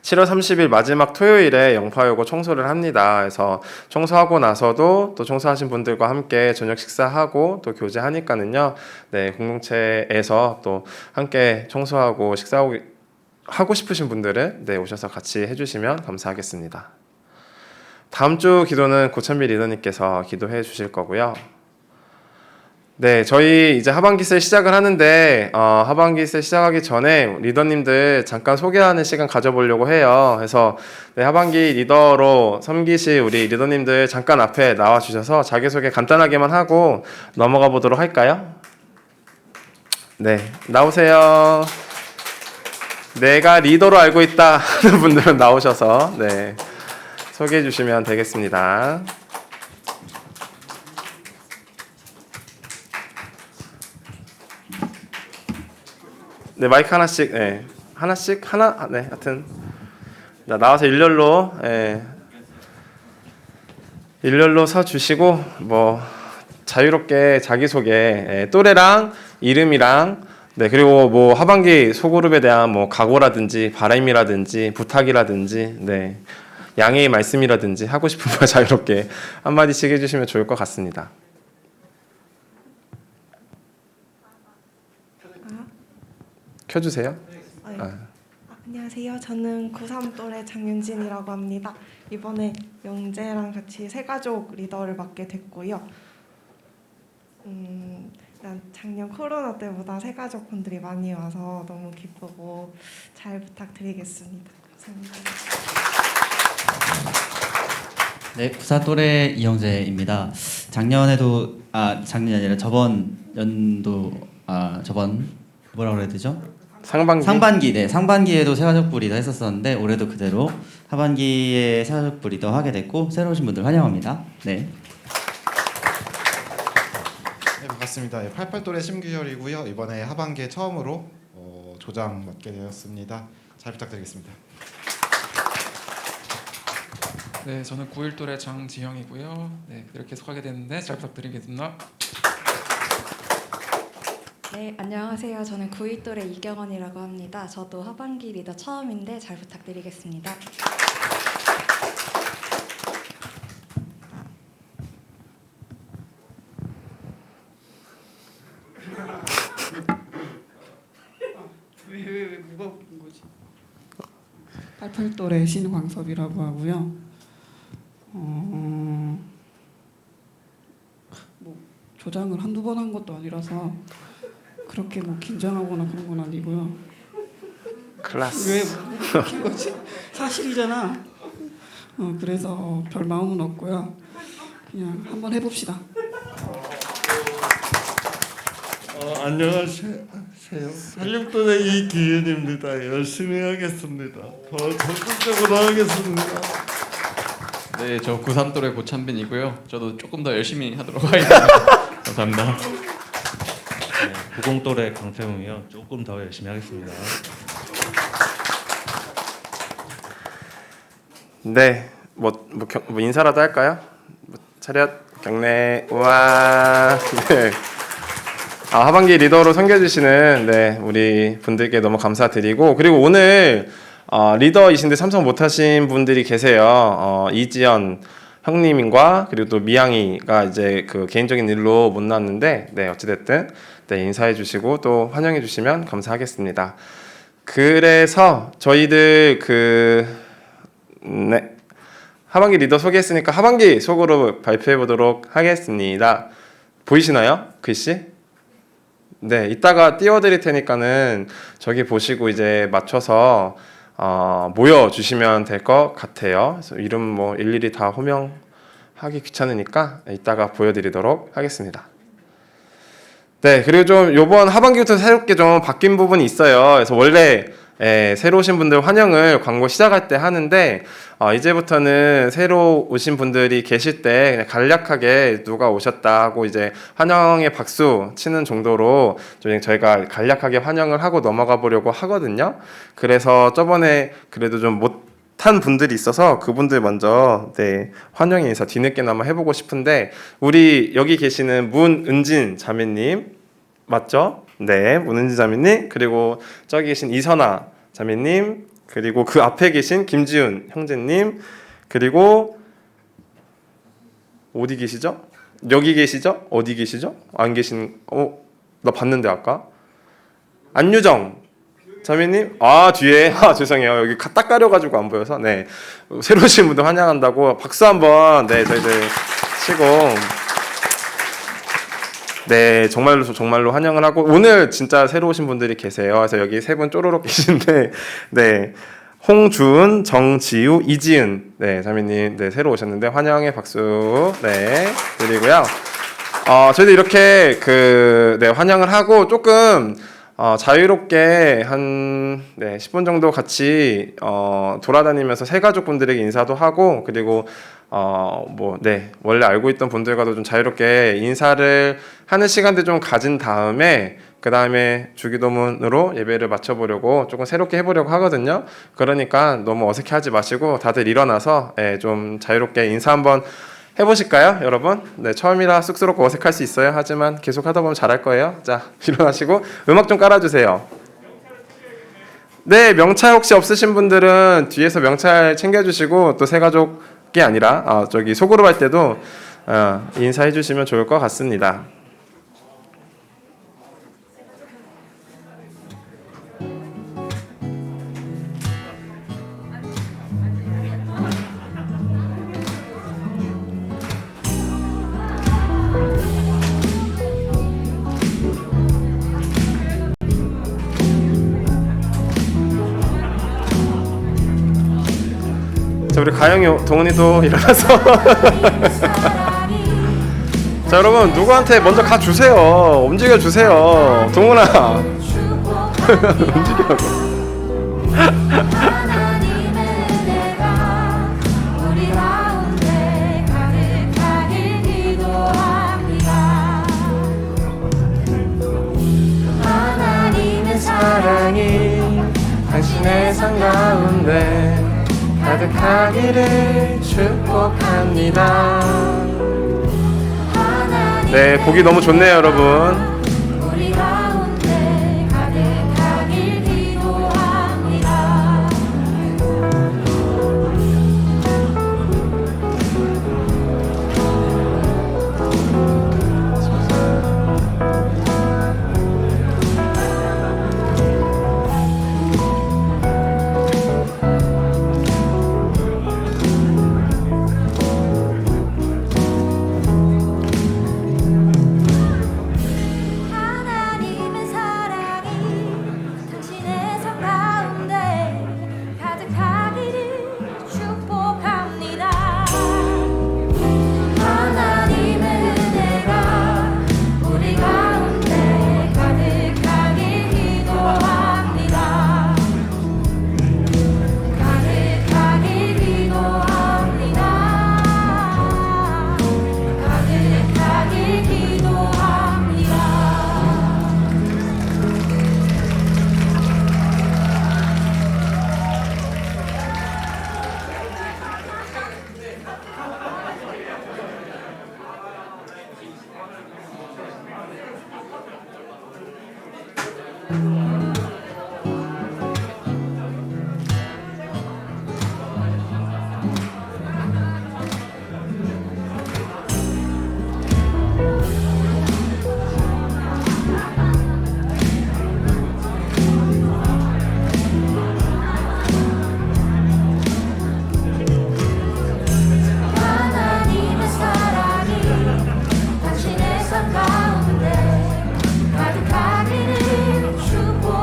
7월 30일 마지막 토요일에 영파요고 청소를 합니다. 그래서 청소하고 나서도 또 청소하신 분들과 함께 저녁 식사하고 또 교제하니까는요, 공동체에서 또 함께 청소하고 식사하고 싶으신 분들은 오셔서 같이 해주시면 감사하겠습니다. 다음 주 기도는 고찬비 리더님께서 기도해 주실 거고요. 저희 이제 하반기세 시작을 하는데, 하반기세 시작하기 전에 리더님들 잠깐 소개하는 시간 가져보려고 해요. 그래서 하반기 리더로 섬기실 우리 리더님들 잠깐 앞에 나와 주셔서 자기소개 간단하게만 하고 넘어가 보도록 할까요? 나오세요. 내가 리더로 알고 있다 하는 분들은 나오셔서 소개해 주시면 되겠습니다. 네, 마이크 하나씩, 네, 하나씩 하나, 네, 하여튼 자, 나와서 일렬로, 예, 일렬로 서 주시고 뭐 자유롭게 자기 소개, 예, 또래랑 이름이랑, 네, 그리고 뭐 하반기 소그룹에 대한 뭐 각오라든지 바람이라든지 부탁이라든지, 네, 양해의 말씀이라든지 하고 싶은 거 자유롭게 한 마디씩 해주시면 좋을 것 같습니다. 켜주세요. 안녕하세요. 저는 고3 또래 장윤진이라고 합니다. 이번에 영재랑 같이 새가족 리더를 맡게 됐고요. 작년 코로나 때보다 새가족 분들이 많이 와서 너무 기쁘고 잘 부탁드리겠습니다. 감사합니다. 네, 구사 또래 이영재입니다. 작년이 아니라 저번 연도 저번 뭐라고 그래야 되죠? 상반기에도 새가족부 리더 했었었는데 올해도 그대로 하반기에 새가족부 리더 하게 됐고 새로 오신 분들 환영합니다. 네. 네, 반갑습니다. 88 또래 심규열이고요. 이번에 하반기에 처음으로 조장 맡게 되었습니다. 잘 부탁드리겠습니다. 네, 저는 91 또래 장지형이고요. 네, 이렇게 속하게 됐는데 잘 부탁드리겠습니다. 네, 안녕하세요. 저는 92 또래 이경원이라고 합니다. 저도 하반기 리더 처음인데 잘 부탁드리겠습니다. 왜 누가 부른 거지? 88 또래 신광섭이라고 하고요. 뭐 조장을 한두 번 한 것도 아니라서 그렇게 뭐 긴장하거나 그런 건 아니고요. 클라스. 왜 웃긴 거지? 사실이잖아. 그래서 별 마음은 없고요. 그냥 한번 해봅시다. 안녕하세요. 86도의 이기은입니다. 열심히 하겠습니다. 더 적극적으로 하겠습니다. 네, 저 93 또래 고찬빈이고요. 저도 조금 더 열심히 하도록 하겠습니다. 감사합니다. 네, 90 또래 강태웅이요. 조금 더 열심히 하겠습니다. 네, 뭐 인사라도 할까요? 차렷 경례. 우와. 네. 하반기 리더로 섬겨주시는, 네, 우리 분들께 너무 감사드리고, 그리고 오늘 리더이신데 참석 못하신 분들이 계세요. 이지연 형님과 그리고 또 미양이가 이제 그 개인적인 일로 못 나왔는데, 네, 어찌됐든 네, 인사해주시고 또 환영해주시면 감사하겠습니다. 그래서 저희들 네, 하반기 리더 소개했으니까 하반기 속으로 발표해 보도록 하겠습니다. 보이시나요? 글씨? 네, 이따가 띄워드릴 테니까는 저기 보시고 이제 맞춰서 모여 주시면 될 것 같아요. 그래서 이름 뭐 일일이 다 호명하기 귀찮으니까 이따가 보여드리도록 하겠습니다. 네, 그리고 좀 요번 하반기부터 새롭게 좀 바뀐 부분이 있어요. 그래서 원래 새로 오신 분들 환영을 광고 시작할 때 하는데 이제부터는 새로 오신 분들이 계실 때 그냥 간략하게 누가 오셨다 하고 이제 환영의 박수 치는 정도로 좀 저희가 간략하게 환영을 하고 넘어가 보려고 하거든요. 그래서 저번에 그래도 좀 못한 분들이 있어서 그분들 먼저 네, 환영 인사 뒤늦게나마 해보고 싶은데 우리 여기 계시는 문은진 자매님 맞죠? 네, 문은지 자매님, 그리고 저기 계신 이선아 자매님, 그리고 그 앞에 계신 김지훈 형제님, 그리고 어디 계시죠? 여기 계시죠? 어디 계시죠? 안 계신, 나 봤는데 아까 안유정 자매님, 뒤에, 죄송해요, 여기 딱 가려가지고 안 보여서, 네, 새로 오신 분들 환영한다고 박수 한번, 네, 저희들 치고. 네, 정말로 환영을 하고 오늘 진짜 새로 오신 분들이 계세요. 그래서 여기 세 분 쪼로록 계신데, 네, 홍준, 정지우, 이지은, 네, 자매님, 네, 새로 오셨는데 환영의 박수, 네, 드리고요. 저희도 이렇게 네, 환영을 하고 조금 자유롭게 한 10분 정도 같이 돌아다니면서 새가족분들에게 인사도 하고 그리고 원래 알고 있던 분들과도 좀 자유롭게 인사를 하는 시간들 좀 가진 다음에 그 다음에 주기도문으로 예배를 마쳐보려고 조금 새롭게 해보려고 하거든요. 그러니까 너무 어색해하지 마시고 다들 일어나서 좀 자유롭게 인사 한번 해보실까요, 여러분? 네, 처음이라 쑥스럽고 어색할 수 있어요. 하지만 계속 하다 보면 잘할 거예요. 자, 일어나시고 음악 좀 깔아주세요. 네, 명찰 혹시 없으신 분들은 뒤에서 명찰 챙겨주시고 또 새가족이 아니라 소그룹 할 때도 인사해 주시면 좋을 것 같습니다. 자, 우리 가영이, 동훈이도 일어나서 자, 여러분 누구한테 먼저 가주세요. 움직여주세요. 동훈아 움직여. 하나님의 사랑이 당신의 삶 가운데 가득하기를 축복합니다. 네, 보기 너무 좋네요, 여러분. 우리 가운데 가득하길 기도합니다. 축복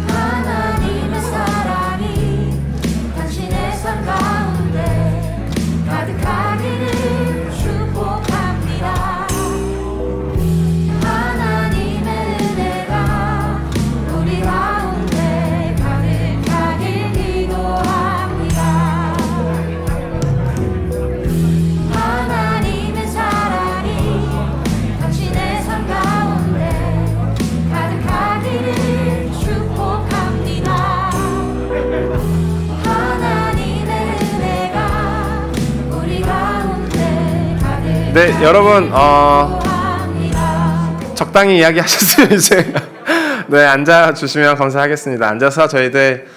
하나님의 사랑이 당신의 삶 가운데 가득하기를 축복합니다. 하나님의 은혜가 우리 가운데 가득하길 기도합니다. 하나님의 사랑이 당신의 삶 가운데 가득하기를 축복합니다. 하나님의 은혜가 우리 가운데 가득 네, 여러분 적당히 이야기하셨으면 이제 네, 앉아 주시면 감사하겠습니다. 앉아서 저희들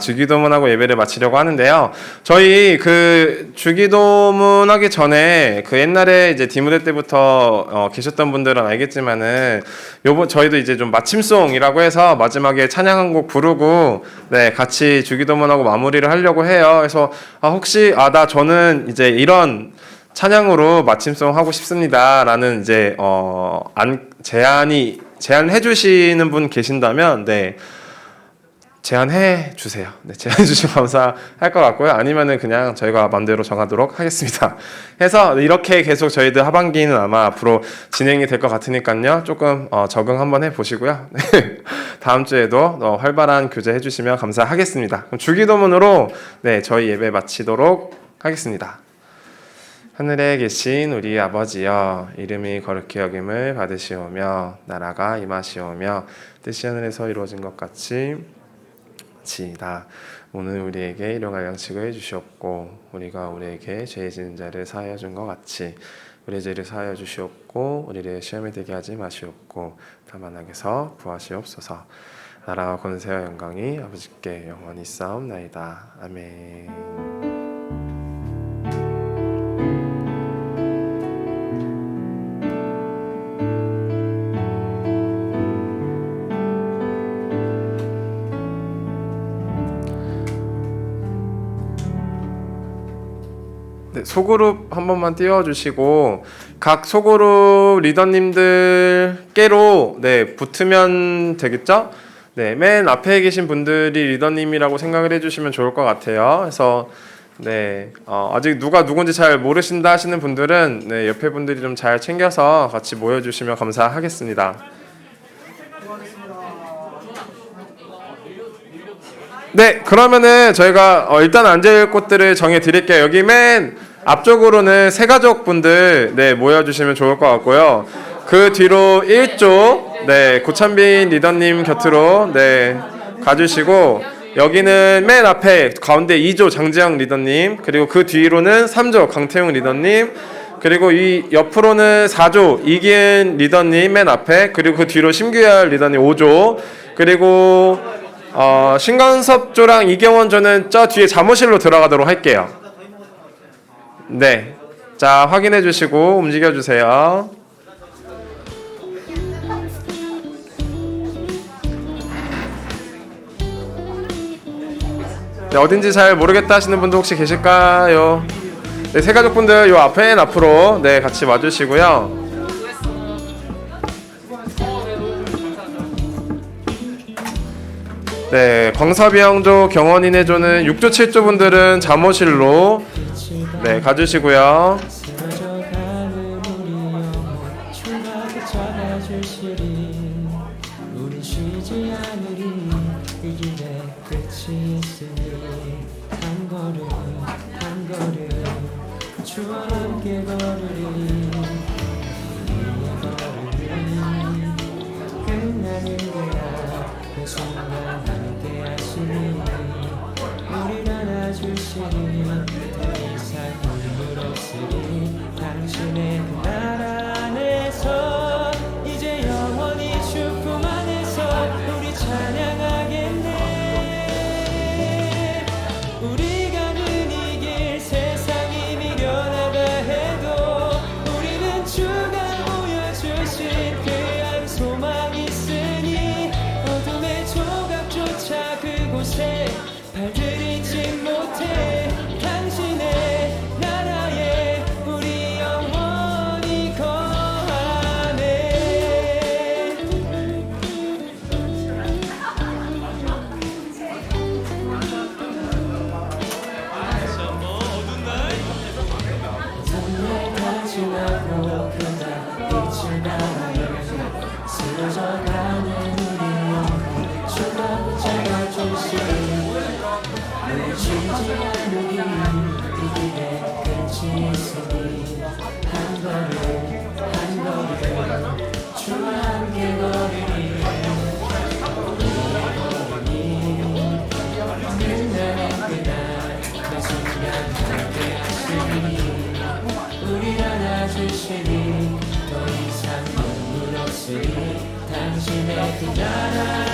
주기도문하고 예배를 마치려고 하는데요. 저희 그 주기도문하기 전에 그 옛날에 이제 디무대 때부터 계셨던 분들은 알겠지만은 저희도 이제 좀 마침송이라고 해서 마지막에 찬양 한 곡 부르고 네, 같이 주기도문하고 마무리를 하려고 해요. 그래서 혹시 저는 이제 이런 찬양으로 마침송 하고 싶습니다라는 이제 제안해 주시는 분 계신다면 네. 제안해 주세요. 네, 제안해 주시면 감사할 것 같고요. 아니면은 그냥 저희가 마음대로 정하도록 하겠습니다. 해서 이렇게 계속 저희들 하반기는 아마 앞으로 진행이 될 것 같으니까요. 조금 적응 한번 해 보시고요. 다음 주에도 활발한 교제 해주시면 감사하겠습니다. 그럼 주기도문으로 네, 저희 예배 마치도록 하겠습니다. 하늘에 계신 우리 아버지여, 이름이 거룩히 여김을 받으시오며 나라가 임하시오며 뜻이 하늘에서 이루어진 것 같이 지다. 오늘 우리에게 일용할 양식을 주시옵고 우리가 우리에게 죄 지은 자를 사하여 준 것 같이 우리 죄를 사하여 주시옵고 우리를 시험에 들게 하지 마시옵고 다만 악에서 구하시옵소서. 나라와 권세와 영광이 아버지께 영원히 있사옵나이다. 아멘. 네, 소그룹 한 번만 띄워주시고 각 소그룹 리더님들께로 네, 붙으면 되겠죠? 네, 맨 앞에 계신 분들이 리더님이라고 생각을 해주시면 좋을 것 같아요. 그래서 네, 아직 누가 누군지 잘 모르신다 하시는 분들은 네, 옆에 분들이 좀 잘 챙겨서 같이 모여주시면 감사하겠습니다. 네, 그러면은 저희가 일단 앉을 곳들을 정해 드릴게요. 여기 맨 앞쪽으로는 새가족 분들 네, 모여주시면 좋을 것 같고요. 그 뒤로 1조 네, 고찬빈 리더님 곁으로 네, 가주시고 여기는 맨 앞에 가운데 2조 장지영 리더님, 그리고 그 뒤로는 3조 강태웅 리더님, 그리고 이 옆으로는 4조 이기은 리더님 맨 앞에, 그리고 그 뒤로 심규열 리더님 5조, 그리고 신건섭 조랑 이경원 조는 저 뒤에 사무실로 들어가도록 할게요. 네, 자 확인해 주시고 움직여 주세요. 네, 어딘지 잘 모르겠다 하시는 분도 혹시 계실까요? 네, 새가족분들 요 앞에 앞으로 네 같이 와주시고요. 네, 광섭이형조, 경원이네조는 6조 7조 분들은 잠옷실로 네 가주시고요. 우리가 눈이길 세상이 미련하다 해도 같은 자랑